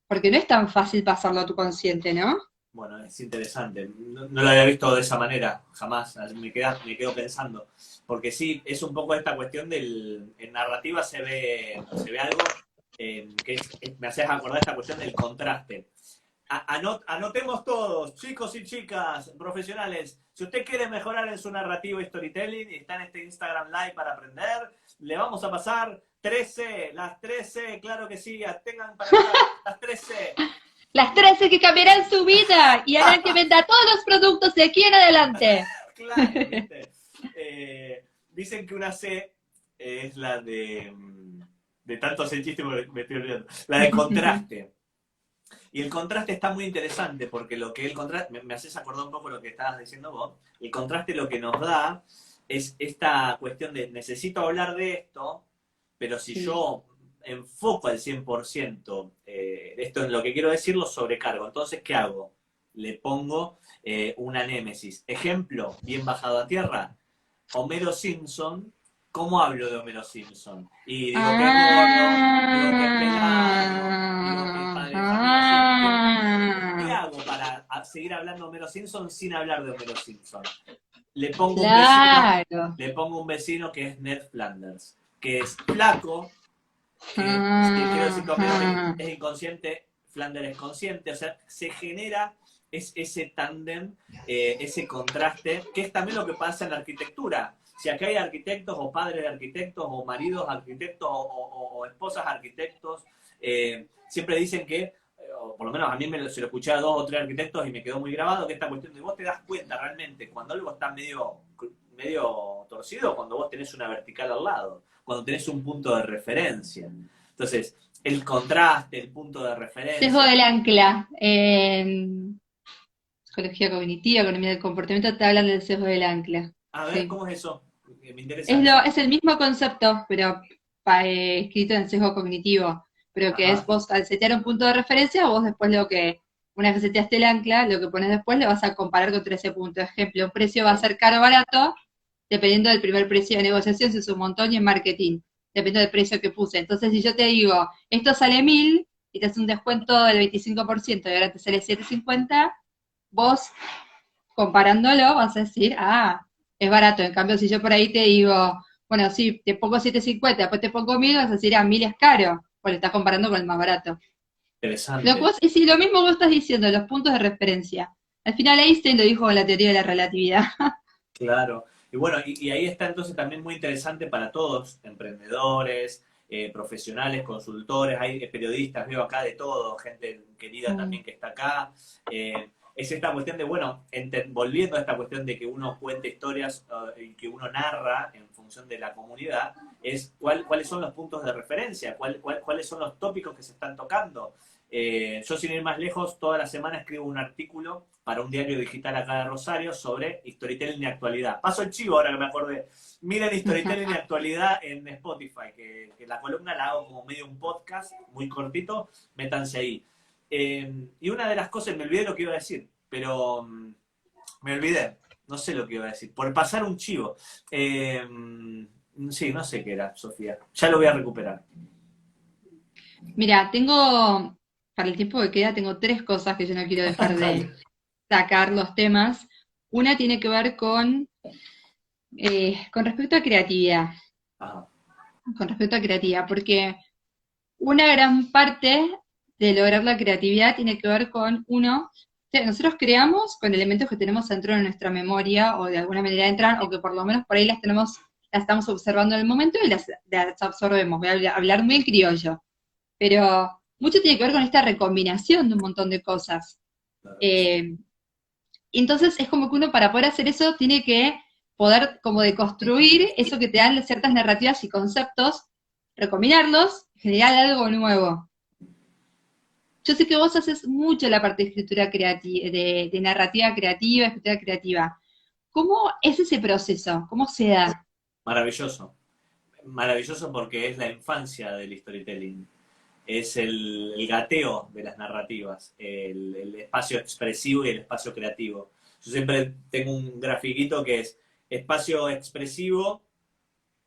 Speaker 1: Porque no es tan fácil pasarlo a tu consciente, ¿no?
Speaker 2: Bueno, es interesante. No lo había visto de esa manera, jamás. Me quedo pensando. Porque sí, es un poco esta cuestión en narrativa se ve algo me haces acordar esta cuestión del contraste. Anotemos todos, chicos y chicas, profesionales. Si usted quiere mejorar en su narrativa y storytelling y está en este Instagram Live para aprender, le vamos a pasar 13, las 13, claro que sí, tengan para anotar las 13.
Speaker 1: Las 13 que cambiarán su vida y harán que venda todos los productos de aquí en adelante.
Speaker 2: Claro, ¿viste? Dicen que una C es la de tanto hacer chiste me estoy olvidando. La de contraste. Y el contraste está muy interesante porque lo que el contraste, me haces acordar un poco lo que estabas diciendo vos, el contraste lo que nos da es esta cuestión de necesito hablar de esto, pero si
Speaker 1: Sí.
Speaker 2: yo enfoco al 100% esto en lo que quiero decir, lo sobrecargo. Entonces, ¿qué hago? Le pongo una némesis. Ejemplo, bien bajado a tierra, Homero Simpson. ¿Cómo hablo de Homero Simpson? Y digo que es gordo, digo que es pelado, digo que es padre de familia. Sí, pero ¿qué hago para seguir hablando de Homero Simpson sin hablar de Homero Simpson? Le pongo un vecino,
Speaker 1: Claro.
Speaker 2: le pongo un vecino que es Ned Flanders, que es flaco, que si quiero decir que Homero
Speaker 1: Ah,
Speaker 2: es inconsciente, Flanders es consciente, o sea, se genera ese tándem, ese contraste, que es también lo que pasa en la arquitectura. Si acá hay arquitectos o padres de arquitectos o maridos arquitectos o esposas arquitectos, siempre dicen que, o por lo menos a mí se lo escuché a 2 o 3 arquitectos y me quedó muy grabado, que esta cuestión de vos te das cuenta realmente cuando algo está medio torcido, cuando vos tenés una vertical al lado, cuando tenés un punto de referencia. Entonces, el contraste, el punto de
Speaker 1: sesgo
Speaker 2: referencia.
Speaker 1: del ancla. En psicología cognitiva, economía del comportamiento, te hablan del sesgo del ancla.
Speaker 2: A ver,
Speaker 1: Sí.
Speaker 2: ¿cómo es eso? Me interesa eso.
Speaker 1: Es el mismo concepto, pero escrito en sesgo cognitivo, pero que es
Speaker 2: Ajá,
Speaker 1: vos al setear un punto de referencia, vos después una vez que seteaste el ancla, lo que pones después lo vas a comparar contra ese punto. Ejemplo, un precio va a ser caro o barato, dependiendo del primer precio de negociación, si es un montón y en marketing, dependiendo del precio que puse. Entonces, si yo te digo, esto sale 1000 y te hace un descuento del 25% y ahora te sale 750, vos comparándolo vas a decir, es barato. En cambio, si yo por ahí te digo, bueno, sí, te pongo 750, después te pongo 1000, vas a decir, 1000 es caro, porque estás comparando con el más barato.
Speaker 2: interesante.
Speaker 1: Y si lo mismo vos estás diciendo, los puntos de referencia. Al final Einstein lo dijo con la teoría de la relatividad.
Speaker 2: Claro. Y bueno, y ahí está entonces también muy interesante para todos, emprendedores, profesionales, consultores, hay periodistas, veo acá de todo, gente querida también que está acá. Es esta cuestión de, bueno, volviendo a esta cuestión de que uno cuente historias y que uno narra en función de la comunidad, es cuáles son los puntos de referencia, cuáles son los tópicos que se están tocando. Yo sin ir más lejos, toda la semana escribo un artículo para un diario digital acá de Rosario sobre storytelling y actualidad. Paso el chivo ahora que me acordé. Miren storytelling y actualidad en Spotify, que la columna la hago como medio un podcast, muy cortito, métanse ahí. Y una de las cosas, me olvidé lo que iba a decir, pero me olvidé, no sé lo que iba a decir, por pasar un chivo. Sí, no sé qué era, Sofía. Ya lo voy a recuperar.
Speaker 1: Mira, para el tiempo que queda, tengo tres cosas que yo no quiero dejar de
Speaker 2: Dale.
Speaker 1: sacar los temas. Una tiene que ver con respecto a creatividad,
Speaker 2: Ajá.
Speaker 1: porque una gran parte de lograr la creatividad tiene que ver con, uno, nosotros creamos con elementos que tenemos dentro de nuestra memoria, o de alguna manera entran, o que por lo menos por ahí las estamos observando en el momento y las absorbemos. Voy a hablar muy en criollo. Pero mucho tiene que ver con esta recombinación de un montón de cosas.
Speaker 2: Claro que sí.
Speaker 1: Eh, entonces es como que uno para poder hacer eso tiene que poder como deconstruir eso que te dan ciertas narrativas y conceptos, recombinarlos, generar algo nuevo. Yo sé que vos haces mucho la parte de escritura creativa, de narrativa creativa, escritura creativa. ¿Cómo es ese proceso? ¿Cómo se da?
Speaker 2: Maravilloso. Maravilloso porque es la infancia del storytelling. Es el gateo de las narrativas, el espacio expresivo y el espacio creativo. Yo siempre tengo un grafiquito que es espacio expresivo,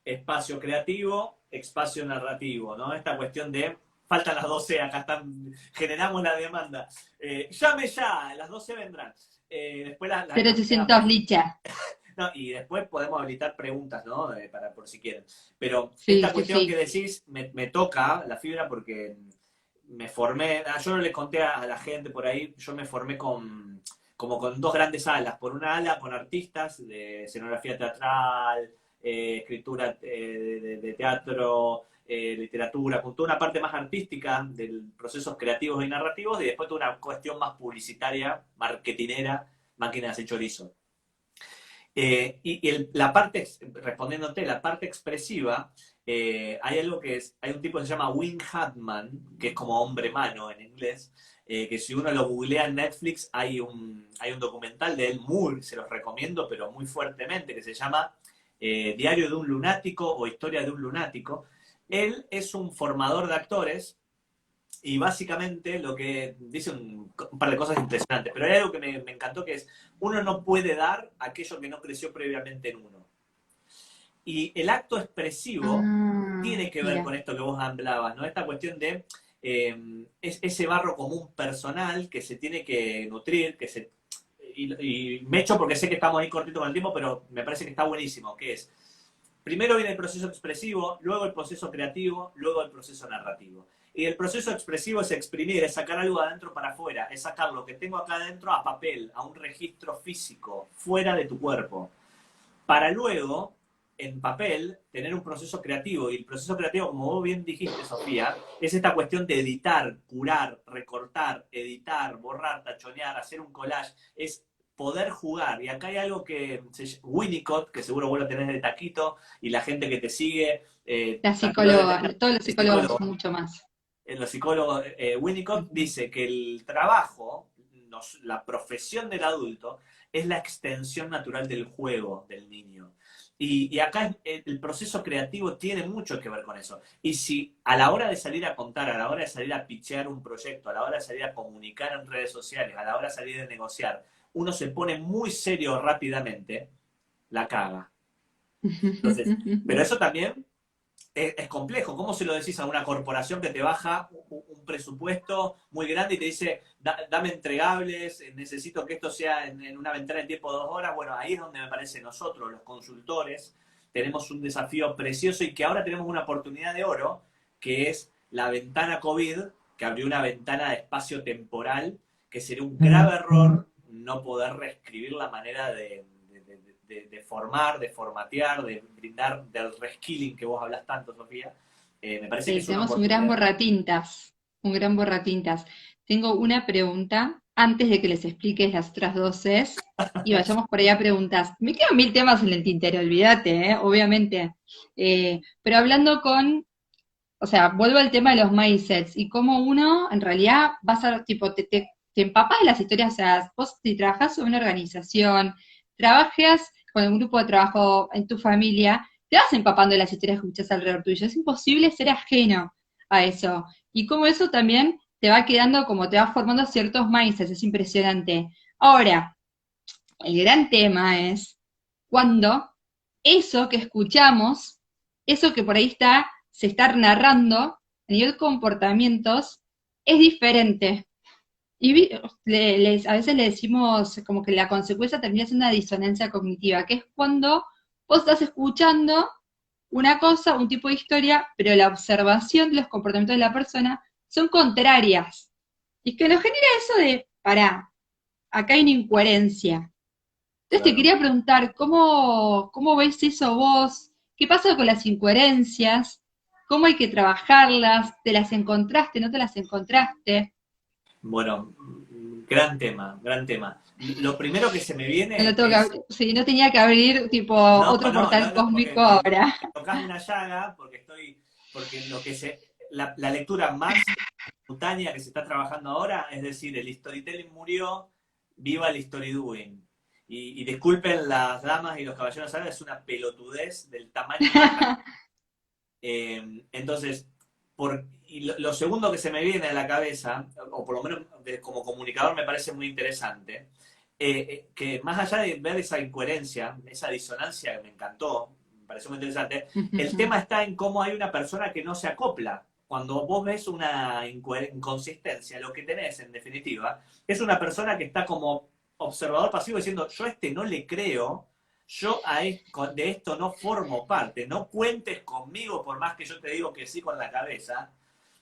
Speaker 2: espacio creativo, espacio narrativo, ¿no? Esta cuestión de, faltan las 12, acá están, generamos la demanda. Llame ya, las 12 vendrán. Después las
Speaker 1: 0800
Speaker 2: canjeamos.
Speaker 1: Licha.
Speaker 2: No, y después podemos habilitar preguntas, ¿no? Para, por si quieren. Pero
Speaker 1: Sí,
Speaker 2: esta
Speaker 1: sí,
Speaker 2: cuestión que
Speaker 1: sí.
Speaker 2: decís me toca la fibra porque me formé, yo no le conté a la gente por ahí, yo me formé como con dos grandes alas. Por una ala con artistas de escenografía teatral, escritura de teatro, literatura, con toda una parte más artística de procesos creativos y narrativos, y después toda una cuestión más publicitaria, marketinera, máquina de hacer chorizo. La parte, respondiéndote, la parte expresiva, hay algo que es, hay un tipo que se llama Wing Hatman, que es como hombre mano en inglés, que si uno lo googlea en Netflix, hay un documental de él muy, se los recomiendo, pero muy fuertemente, que se llama Diario de un lunático o Historia de un lunático. Él es un formador de actores y básicamente lo que dice un par de cosas impresionantes, pero hay algo que me encantó que es, uno no puede dar aquello que no creció previamente en uno. Y el acto expresivo
Speaker 1: Ah,
Speaker 2: tiene que ver con
Speaker 1: mira.
Speaker 2: esto que vos hablabas, ¿no? Esta cuestión de ese barro común personal que se tiene que nutrir, y me echo porque sé que estamos ahí cortito con el tiempo, pero me parece que está buenísimo, que es, primero viene el proceso expresivo, luego el proceso creativo, luego el proceso narrativo. Y el proceso expresivo es exprimir, es sacar algo de adentro para afuera, es sacar lo que tengo acá adentro a papel, a un registro físico, fuera de tu cuerpo, para luego, en papel, tener un proceso creativo. Y el proceso creativo, como vos bien dijiste, Sofía, es esta cuestión de editar, curar, recortar, editar, borrar, tachonear, hacer un collage. Es poder jugar. Y acá hay algo que Winnicott, que seguro vos lo tenés de taquito, y la gente que te sigue,
Speaker 1: La
Speaker 2: también lo debe
Speaker 1: psicóloga,
Speaker 2: tener,
Speaker 1: todos los
Speaker 2: el
Speaker 1: psicólogos
Speaker 2: psicólogo,
Speaker 1: mucho más.
Speaker 2: los psicólogos, Winnicott
Speaker 1: Ujú.
Speaker 2: dice que el trabajo, la profesión del adulto, es la extensión natural del juego del niño. Y acá el proceso creativo tiene mucho que ver con eso. Y si a la hora de salir a contar, a la hora de salir a pitchear un proyecto, a la hora de salir a comunicar en redes sociales, a la hora de salir de negociar, uno se pone muy serio rápidamente, la caga. Entonces, pero eso también es complejo. ¿Cómo se lo decís a una corporación que te baja un presupuesto muy grande y te dice, dame entregables, necesito que esto sea en una ventana de tiempo de 2 horas? Bueno, ahí es donde me parece nosotros, los consultores, tenemos un desafío precioso y que ahora tenemos una oportunidad de oro, que es la ventana COVID, que abrió una ventana de espacio temporal, que sería un grave error no poder reescribir la manera de formar, de formatear, de brindar del reskilling que vos hablas tanto, Sofía. Me parece que es una
Speaker 1: Tenemos un gran
Speaker 2: oportunidad.
Speaker 1: borratintas, un gran borratintas. Tengo una pregunta antes de que les expliques las otras 12 y vayamos por allá a preguntas. Me quedan mil temas en el tintero, olvídate, obviamente. Pero hablando o sea, vuelvo al tema de los mindsets y cómo uno en realidad vas a, tipo, te empapas de las historias, o sea, vos si trabajás en una organización, trabajas con un grupo de trabajo en tu familia, te vas empapando de las historias que escuchas alrededor tuyo. Es imposible ser ajeno a eso. Y cómo eso también te va quedando, como te va formando ciertos mindsets, es impresionante. Ahora, el gran tema es cuando eso que escuchamos, eso que por ahí se está narrando a nivel comportamientos, es diferente. Y a veces le decimos como que la consecuencia termina siendo una disonancia cognitiva, que es cuando vos estás escuchando una cosa, un tipo de historia, pero la observación de los comportamientos de la persona son contrarias. Y que nos genera eso de, pará, acá hay una incoherencia. Entonces te
Speaker 2: Claro.
Speaker 1: quería preguntar, ¿cómo ves eso vos? ¿Qué pasa con las incoherencias? ¿Cómo hay que trabajarlas? ¿Te las encontraste? ¿No te las encontraste?
Speaker 2: Bueno, gran tema, gran tema. Lo primero que se me
Speaker 1: No lo
Speaker 2: viene
Speaker 1: tengo que
Speaker 2: es,
Speaker 1: abrir, sí, no tenía que abrir tipo
Speaker 2: no,
Speaker 1: otro
Speaker 2: no, no,
Speaker 1: portal
Speaker 2: no,
Speaker 1: cósmico
Speaker 2: porque
Speaker 1: ahora.
Speaker 2: me tocas una llaga, porque la lectura más simultánea que se está trabajando ahora, es decir, el storytelling murió, viva el story doing. Y disculpen las damas y los caballeros, ahora es una pelotudez del tamaño de una... Entonces, y lo segundo que se me viene a la cabeza, o por lo menos como comunicador me parece muy interesante, que más allá de ver esa incoherencia, esa disonancia que me encantó, me pareció muy interesante, el tema está en cómo hay una persona que no se acopla. Cuando vos ves una inconsistencia, lo que tenés en definitiva es una persona que está como observador pasivo diciendo, yo a este no le creo, yo de esto no formo parte, no cuentes conmigo por más que yo te digo que sí con la cabeza,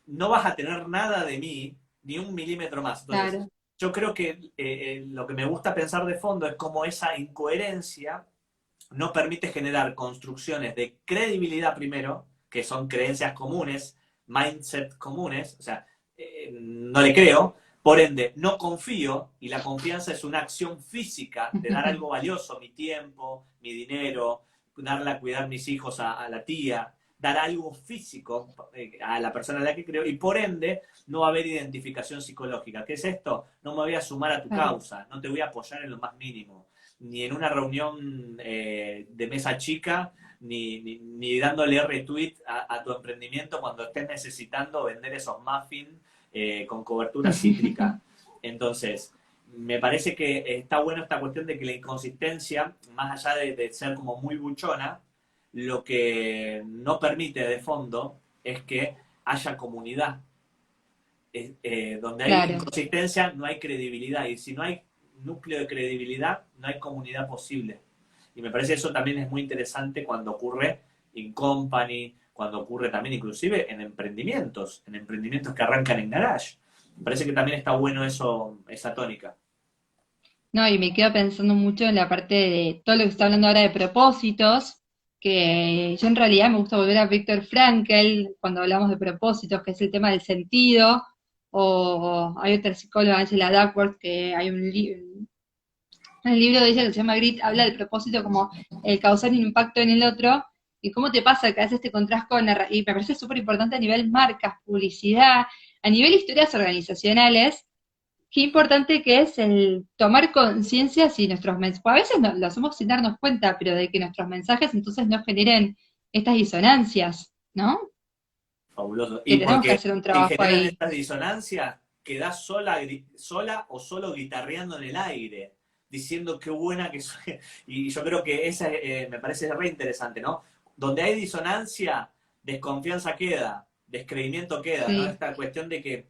Speaker 2: no vas a tener nada de mí, ni un milímetro más. Entonces,
Speaker 1: Claro,
Speaker 2: yo creo que lo que me gusta pensar de fondo es cómo esa incoherencia no permite generar construcciones de credibilidad primero, que son creencias comunes, mindset comunes, o sea, no le creo, por ende, no confío, y la confianza es una acción física de dar algo valioso, mi tiempo, mi dinero, darle a cuidar mis hijos a la tía, dar algo físico a la persona a la que creo, y por ende no va a haber identificación psicológica. ¿Qué es esto? No me voy a sumar a tu
Speaker 1: claro.
Speaker 2: causa, no te voy a apoyar en lo más mínimo ni en una reunión de mesa chica, ni dándole retweet a tu emprendimiento cuando estés necesitando vender esos muffins con cobertura cítrica. Entonces, me parece que está bueno esta cuestión de que la inconsistencia, más allá de ser como muy buchona, lo que no permite de fondo es que haya comunidad. Donde hay
Speaker 1: Claro.
Speaker 2: inconsistencia no hay credibilidad y si no hay núcleo de credibilidad no hay comunidad posible. Y me parece eso también es muy interesante cuando ocurre in company, cuando ocurre también inclusive en emprendimientos que arrancan en garage. Me parece que también está bueno eso, esa tónica.
Speaker 1: No, y me quedo pensando mucho en la parte de todo lo que se está hablando ahora de propósitos, que yo en realidad me gusta volver a Viktor Frankl cuando hablamos de propósitos, que es el tema del sentido, o hay otra psicóloga, Angela Duckworth, que hay un libro de ella que se llama Grit, habla del propósito como el causar un impacto en el otro, y cómo te pasa que a veces te encontrás con, y me parece súper importante a nivel marcas, publicidad, a nivel historias organizacionales, qué importante que es el tomar conciencia si nuestros mensajes, a veces no, lo hacemos sin darnos cuenta, pero de que nuestros mensajes entonces no generen estas disonancias, ¿no?
Speaker 2: Fabuloso.
Speaker 1: Que
Speaker 2: Y
Speaker 1: tenemos que
Speaker 2: porque
Speaker 1: hacer un
Speaker 2: si
Speaker 1: trabajo
Speaker 2: generan
Speaker 1: ahí.
Speaker 2: estas disonancias, quedás sola o solo guitarreando en el aire, diciendo qué buena que soy. Y yo creo que esa me parece re interesante, ¿no? Donde hay disonancia, desconfianza queda, descreimiento queda, ¿no?
Speaker 1: Sí,
Speaker 2: Esta cuestión de que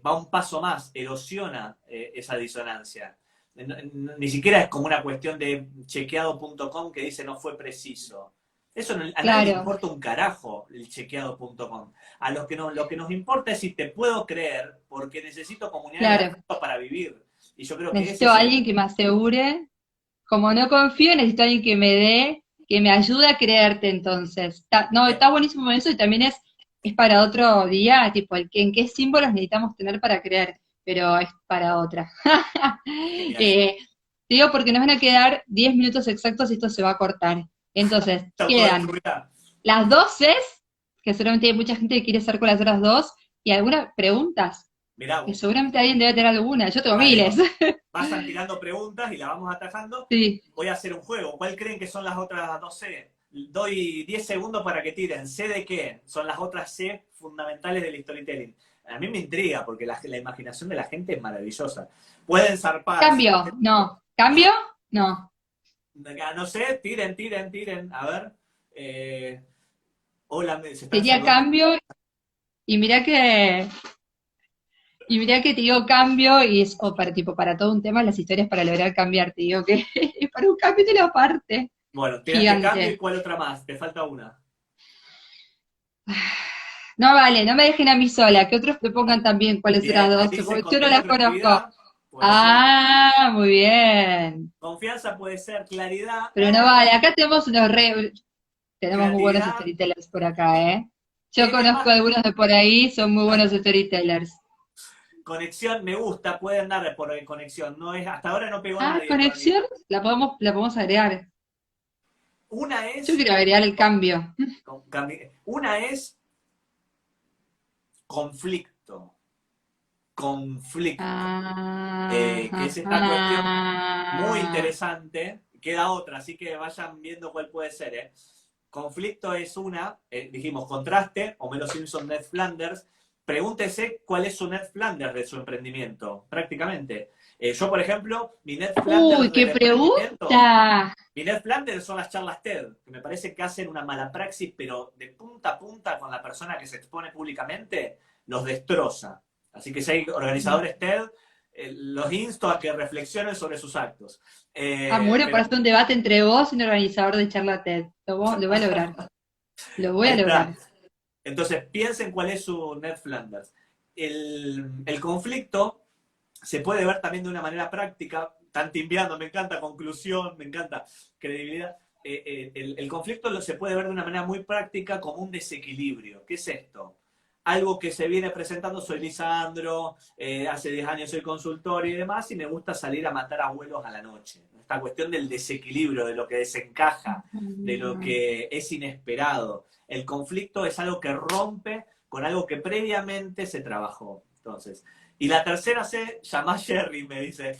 Speaker 2: va un paso más, erosiona esa disonancia. Ni siquiera es como una cuestión de chequeado.com que dice no fue preciso. Eso a nadie le
Speaker 1: claro.
Speaker 2: importa un carajo el chequeado.com. A los que no, lo que nos importa es si te puedo creer porque necesito comunidad de
Speaker 1: Claro,
Speaker 2: afecto para vivir. Y yo creo que ese
Speaker 1: necesito
Speaker 2: es
Speaker 1: a
Speaker 2: el...
Speaker 1: alguien que me asegure, como no confío, necesito a alguien que me dé, que me ayude a creerte entonces. No, está buenísimo eso y también es para otro día, tipo, en qué símbolos necesitamos tener para creer, pero es para otra.
Speaker 2: Genial.
Speaker 1: Eh, te digo porque nos van a quedar 10 minutos exactos y esto se va a cortar. Entonces,
Speaker 2: Se
Speaker 1: quedan
Speaker 2: autodestruirá.
Speaker 1: las 12, que seguramente hay mucha gente que quiere estar con las otras dos, y algunas preguntas,
Speaker 2: Mirá,
Speaker 1: que seguramente alguien debe tener alguna. Yo tengo
Speaker 2: dale,
Speaker 1: miles.
Speaker 2: vayan tirando preguntas y la vamos atajando.
Speaker 1: Sí,
Speaker 2: Voy a hacer un juego. ¿Cuál creen que son las otras dos C? Doy 10 segundos para que tiren. ¿C de qué? Son las otras C fundamentales del storytelling. A mí me intriga porque la imaginación de la gente es maravillosa. Pueden zarparse.
Speaker 1: cambio, no. Cambio, no.
Speaker 2: No sé, tiren. A ver. Eh, hola, se están
Speaker 1: Sería
Speaker 2: saludando.
Speaker 1: cambio, y mirá que te digo cambio, y es o para tipo para todo un tema, las historias para lograr cambiar, te digo que es para un capítulo aparte,
Speaker 2: Bueno, tiraste cambio y
Speaker 1: gigante.
Speaker 2: cuál otra más. Te falta una.
Speaker 1: No vale, no me dejen a mí sola, que otros me pongan también cuáles eran
Speaker 2: Bien,
Speaker 1: dos,
Speaker 2: Alice,
Speaker 1: porque yo no
Speaker 2: contener
Speaker 1: las
Speaker 2: la
Speaker 1: conozco.
Speaker 2: actividad. puede ser.
Speaker 1: Ah, muy bien.
Speaker 2: Confianza puede ser claridad.
Speaker 1: Pero no vale, acá tenemos tenemos muy buenos
Speaker 2: Creatividad
Speaker 1: storytellers por acá, ¿eh? Yo
Speaker 2: tiene
Speaker 1: conozco
Speaker 2: más
Speaker 1: algunos de por ahí, son muy buenos storytellers.
Speaker 2: conexión, me gusta, puede andar por conexión. No es, hasta ahora no pegó
Speaker 1: Ah,
Speaker 2: nadie con
Speaker 1: conexión, la podemos agregar.
Speaker 2: Una
Speaker 1: Yo
Speaker 2: es,
Speaker 1: quiero agregar el cambio.
Speaker 2: una es conflicto. Conflicto. Que
Speaker 1: Ah,
Speaker 2: es esta cuestión muy
Speaker 1: ah,
Speaker 2: interesante. Queda otra, así que vayan viendo cuál puede ser. Conflicto es una, dijimos, contraste, Homero Simpson, Ned Flanders. Pregúntese cuál es su Ned Flanders de su emprendimiento, prácticamente. Yo, por ejemplo,
Speaker 1: Uy, qué pregunta.
Speaker 2: Mi Ned Flanders son las charlas TED, que me parece que hacen una mala praxis, pero de punta a punta con la persona que se expone públicamente, los destroza. Así que si hay organizadores TED, los insto a que reflexionen sobre sus actos.
Speaker 1: Muero por
Speaker 2: Pero
Speaker 1: hacer un debate entre vos y un organizador de charla TED. Lo voy a lograr. Lo voy
Speaker 2: ahí
Speaker 1: a
Speaker 2: está.
Speaker 1: lograr.
Speaker 2: Entonces, piensen cuál es su Ned Flanders. El conflicto se puede ver también de una manera práctica, tan timbiando, me encanta conclusión, me encanta credibilidad. El conflicto se puede ver de una manera muy práctica como un desequilibrio. ¿Qué es esto? Algo que se viene presentando, soy Lisandro, hace 10 años soy consultor y demás, y me gusta salir a matar abuelos a la noche. Esta cuestión del desequilibrio, de lo que desencaja, de lo que es inesperado. El conflicto es algo que rompe con algo que previamente se trabajó. Entonces, y la tercera C, llama a Jerry, me dice.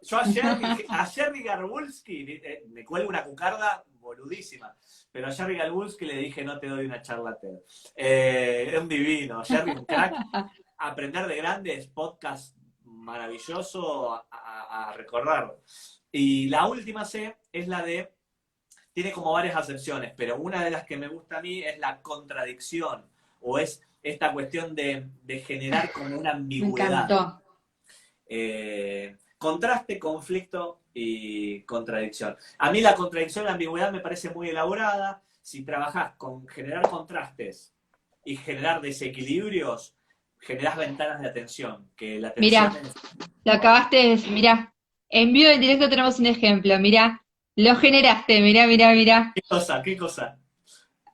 Speaker 2: Yo a Jerry Garbulski, me cuelgo una cucarda boludísima, pero a Jerry Garbulski le dije, no te doy una charla TED. Es un divino, Jerry un crack. Aprender de grandes, podcast maravilloso a recordarlo. Y la última C es la de, tiene como varias acepciones, pero una de las que me gusta a mí es la contradicción, o es esta cuestión de generar como una
Speaker 1: Me
Speaker 2: ambigüedad.
Speaker 1: encantó.
Speaker 2: Contraste, conflicto y contradicción. A mí la contradicción y la ambigüedad me parece muy elaborada. Si trabajás con generar contrastes y generar desequilibrios, generás ventanas de atención, que la atención
Speaker 1: Mirá,
Speaker 2: es...
Speaker 1: lo acabaste de decir, mirá. En vivo y en directo tenemos un ejemplo, mirá. Lo generaste, mirá, mirá, mirá.
Speaker 2: ¿Qué cosa? ¿Qué cosa?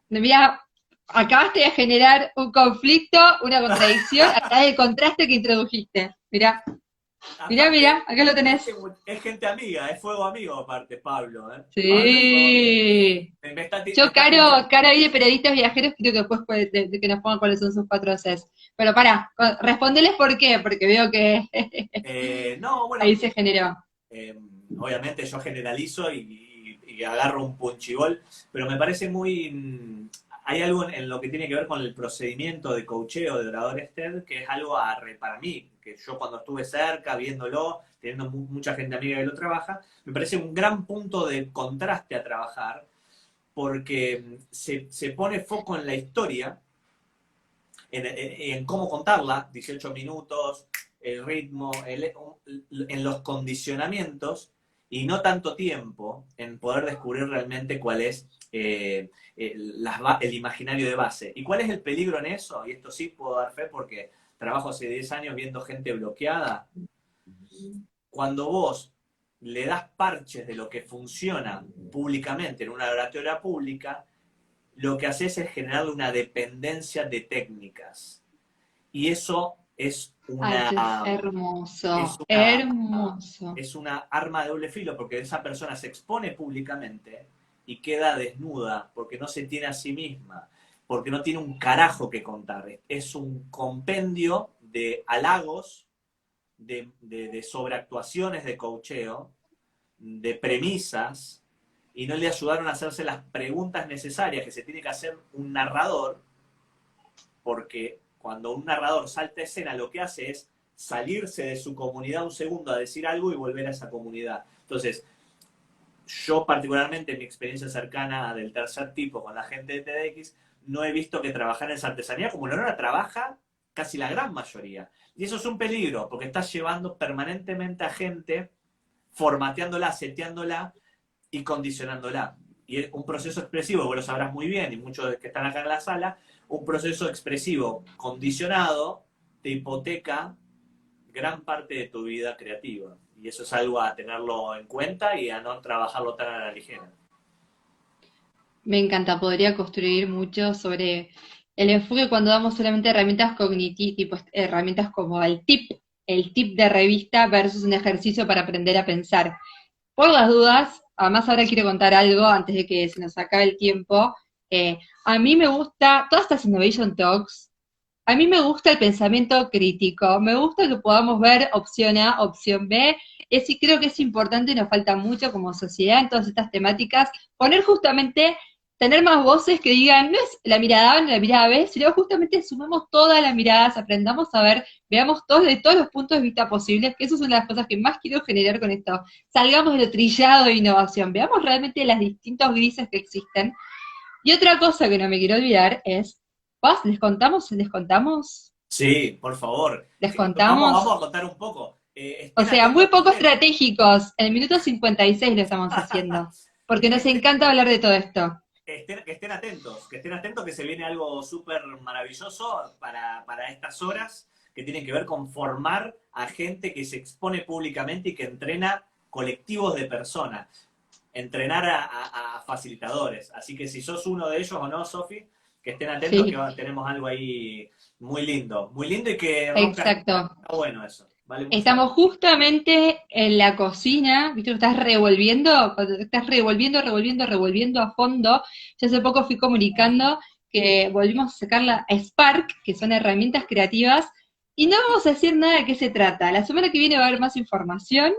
Speaker 1: Mirá, acabaste de generar un conflicto, una contradicción a través del contraste que introdujiste. Mirá, mirá,
Speaker 2: Aparte,
Speaker 1: mirá, acá lo tenés.
Speaker 2: es gente amiga, es fuego amigo aparte, Pablo. Pablo es fuego amigo.
Speaker 1: Sí.
Speaker 2: Me
Speaker 1: Yo,
Speaker 2: está pinchando.
Speaker 1: Caro ahí de periodistas viajeros, creo que después de que nos pongan cuáles son sus 4 Cs. Pero pará, respondeles por qué, porque veo que
Speaker 2: No, bueno,
Speaker 1: ahí se generó.
Speaker 2: eh, obviamente yo generalizo y agarro un punchigol, pero me parece muy... hay algo en lo que tiene que ver con el procedimiento de coacheo de oradores TED que es algo para mí, que yo cuando estuve cerca, viéndolo, teniendo mucha gente amiga que lo trabaja, me parece un gran punto de contraste a trabajar, porque se pone foco en la historia, en cómo contarla, 18 minutos, el ritmo, en los condicionamientos y no tanto tiempo en poder descubrir realmente cuál es el imaginario de base. ¿Y cuál es el peligro en eso? Y esto sí puedo dar fe porque trabajo hace 10 años viendo gente bloqueada. Cuando vos le das parches de lo que funciona públicamente en una oratoria pública, lo que haces es generarle una dependencia de técnicas. Y eso
Speaker 1: Ay, eso es hermoso,
Speaker 2: es una,
Speaker 1: hermoso.
Speaker 2: es una arma de doble filo, porque esa persona se expone públicamente y queda desnuda, porque no se tiene a sí misma, porque no tiene un carajo que contar. Es un compendio de halagos, de sobreactuaciones de coacheo, de premisas, y no le ayudaron a hacerse las preguntas necesarias que se tiene que hacer un narrador, porque cuando un narrador salta a escena lo que hace es salirse de su comunidad un segundo a decir algo y volver a esa comunidad. Entonces, yo particularmente en mi experiencia cercana del tercer tipo con la gente de TEDx, no he visto que trabajar en esa artesanía como no la trabaja casi la gran mayoría. Y eso es un peligro, porque estás llevando permanentemente a gente, formateándola, seteándola y condicionándola. Y un proceso expresivo, vos lo sabrás muy bien, y muchos de que están acá en la sala, un proceso expresivo condicionado te hipoteca gran parte de tu vida creativa. Y eso es algo a tenerlo en cuenta y a no trabajarlo tan a la ligera.
Speaker 1: Me encanta, podría construir mucho sobre el enfoque cuando damos solamente herramientas cognitivas, tipo herramientas como el tip de revista versus un ejercicio para aprender a pensar. Por las dudas, además ahora quiero contar algo antes de que se nos acabe el tiempo. A mí me gusta, todas estas Innovation Talks, a mí me gusta el pensamiento crítico, me gusta que podamos ver opción A, opción B, y creo que es importante y nos falta mucho como sociedad en todas estas temáticas, poner justamente, tener más voces que digan, no es la mirada A ni la mirada B, sino justamente sumemos todas las miradas, aprendamos a ver, veamos todos de todos los puntos de vista posibles, que eso es una de las cosas que más quiero generar con esto. Salgamos de lo trillado de innovación, veamos realmente las distintos grises que existen. Y otra cosa que no me quiero olvidar es, ¿vas? ¿Les contamos? ¿Les contamos?
Speaker 2: Sí, por favor.
Speaker 1: ¿Les
Speaker 2: Vamos
Speaker 1: contamos?
Speaker 2: a contar un poco.
Speaker 1: O
Speaker 2: Estén
Speaker 1: sea, muy
Speaker 2: atentos,
Speaker 1: poco
Speaker 2: talleres.
Speaker 1: estratégicos. En el minuto 56 lo estamos haciendo. Porque nos
Speaker 2: Estén,
Speaker 1: encanta hablar de todo esto.
Speaker 2: que estén atentos que se viene algo súper maravilloso para estas horas que tienen que ver con formar a gente que se expone públicamente y que entrena colectivos de personas, entrenar a facilitadores. Así que si sos uno de ellos o no, Sofi, que estén atentos que
Speaker 1: Sí,
Speaker 2: tenemos algo ahí muy lindo y que rompe.
Speaker 1: exacto.
Speaker 2: Está bueno eso, vale mucho la
Speaker 1: Estamos
Speaker 2: pena.
Speaker 1: justamente en la cocina, viste, que estás revolviendo, cuando estás revolviendo a fondo. Yo hace poco fui comunicando que volvimos a sacar la Spark, que son herramientas creativas, y no vamos a decir nada de qué se trata. La semana que viene va a haber más información,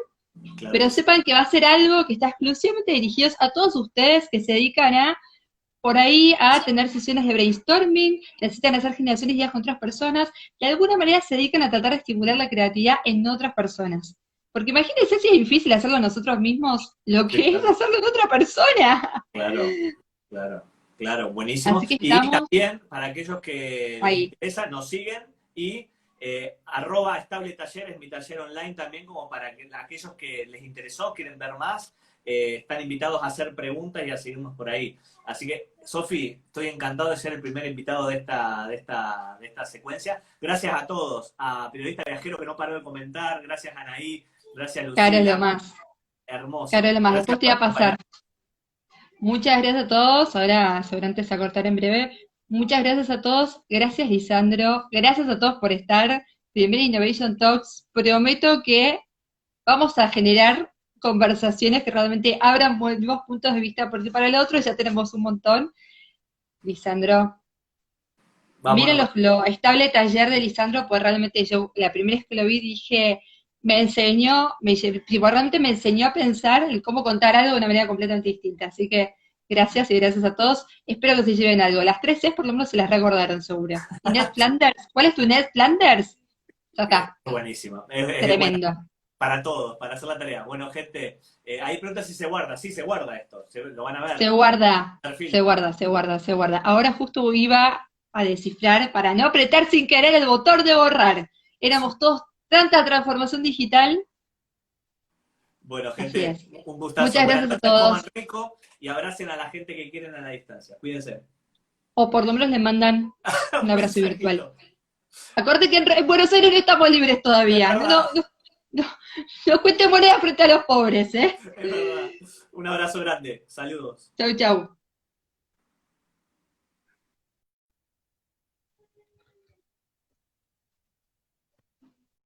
Speaker 2: Claro
Speaker 1: pero
Speaker 2: que sí.
Speaker 1: sepan que va a ser algo que está exclusivamente dirigido a todos ustedes que se dedican a, por ahí, a tener sesiones de brainstorming, necesitan hacer generaciones de ideas con otras personas, de alguna manera se dedican a tratar de estimular la creatividad en otras personas. Porque imagínense si es difícil hacerlo nosotros mismos, lo
Speaker 2: Sí,
Speaker 1: que es
Speaker 2: claro.
Speaker 1: hacerlo en otra persona.
Speaker 2: Claro, claro, claro, buenísimo.
Speaker 1: Así que
Speaker 2: Y
Speaker 1: estamos
Speaker 2: también, para aquellos que les
Speaker 1: ahí.
Speaker 2: interesa, nos siguen y arroba estable taller es mi taller online también, como para que aquellos que les interesó, quieren ver más, están invitados a hacer preguntas y a seguirnos por ahí. Así que, Sofi, estoy encantado de ser el primer invitado de esta secuencia. Gracias a todos, a Periodista Viajero que no paró de comentar, gracias a Anaí, gracias a
Speaker 1: Caro es lo
Speaker 2: Lucila,
Speaker 1: más. Caro es
Speaker 2: hermoso.
Speaker 1: lo más.
Speaker 2: Gracias
Speaker 1: Después te
Speaker 2: por
Speaker 1: iba a pasar.
Speaker 2: acompañarnos.
Speaker 1: Muchas gracias a todos. Ahora seguramente se va a cortar en breve. Muchas gracias a todos. Gracias, Lisandro. Gracias a todos por estar. Primera Innovation Talks. Prometo que vamos a generar conversaciones que realmente abran nuevos puntos de vista por para el otro. Ya tenemos un montón. Lisandro, miren
Speaker 2: Vámonos.
Speaker 1: lo estable taller de Lisandro, pues realmente yo la primera vez que lo vi dije, me enseñó, tipo, realmente me enseñó a pensar el cómo contar algo de una manera completamente distinta. Así que gracias y gracias a todos. Espero que se lleven algo. Las tres Cs por lo menos se las recordaron seguro. ¿Y Ned Flanders? ¿Cuál es tu Ned Flanders? Ya está,
Speaker 2: Buenísimo. Es buena
Speaker 1: tremendo.
Speaker 2: para todos, para hacer la tarea. Bueno, gente, ahí pregunta si se guarda. Sí, se guarda esto. Lo van a
Speaker 1: Se
Speaker 2: ver.
Speaker 1: guarda, se
Speaker 2: Perfil.
Speaker 1: guarda, se guarda, se guarda. Ahora justo iba a descifrar para no apretar sin querer el botón de borrar. Éramos todos tanta transformación digital.
Speaker 2: Bueno,
Speaker 1: Así
Speaker 2: gente,
Speaker 1: es.
Speaker 2: un gustazo.
Speaker 1: Muchas
Speaker 2: Buenas
Speaker 1: gracias a
Speaker 2: noches, coman
Speaker 1: todos.
Speaker 2: rico y abracen a la gente que quieren a la distancia. Cuídense.
Speaker 1: O por lo menos le mandan un
Speaker 2: Un
Speaker 1: abrazo virtual.
Speaker 2: mensajito.
Speaker 1: Acuérdate que en Buenos Aires no estamos libres
Speaker 2: Es
Speaker 1: todavía. No, no,
Speaker 2: verdad,
Speaker 1: no, no, no cuenten monedas frente a los pobres, ¿eh?
Speaker 2: es verdad. Un abrazo grande. Saludos.
Speaker 1: Chau, chau.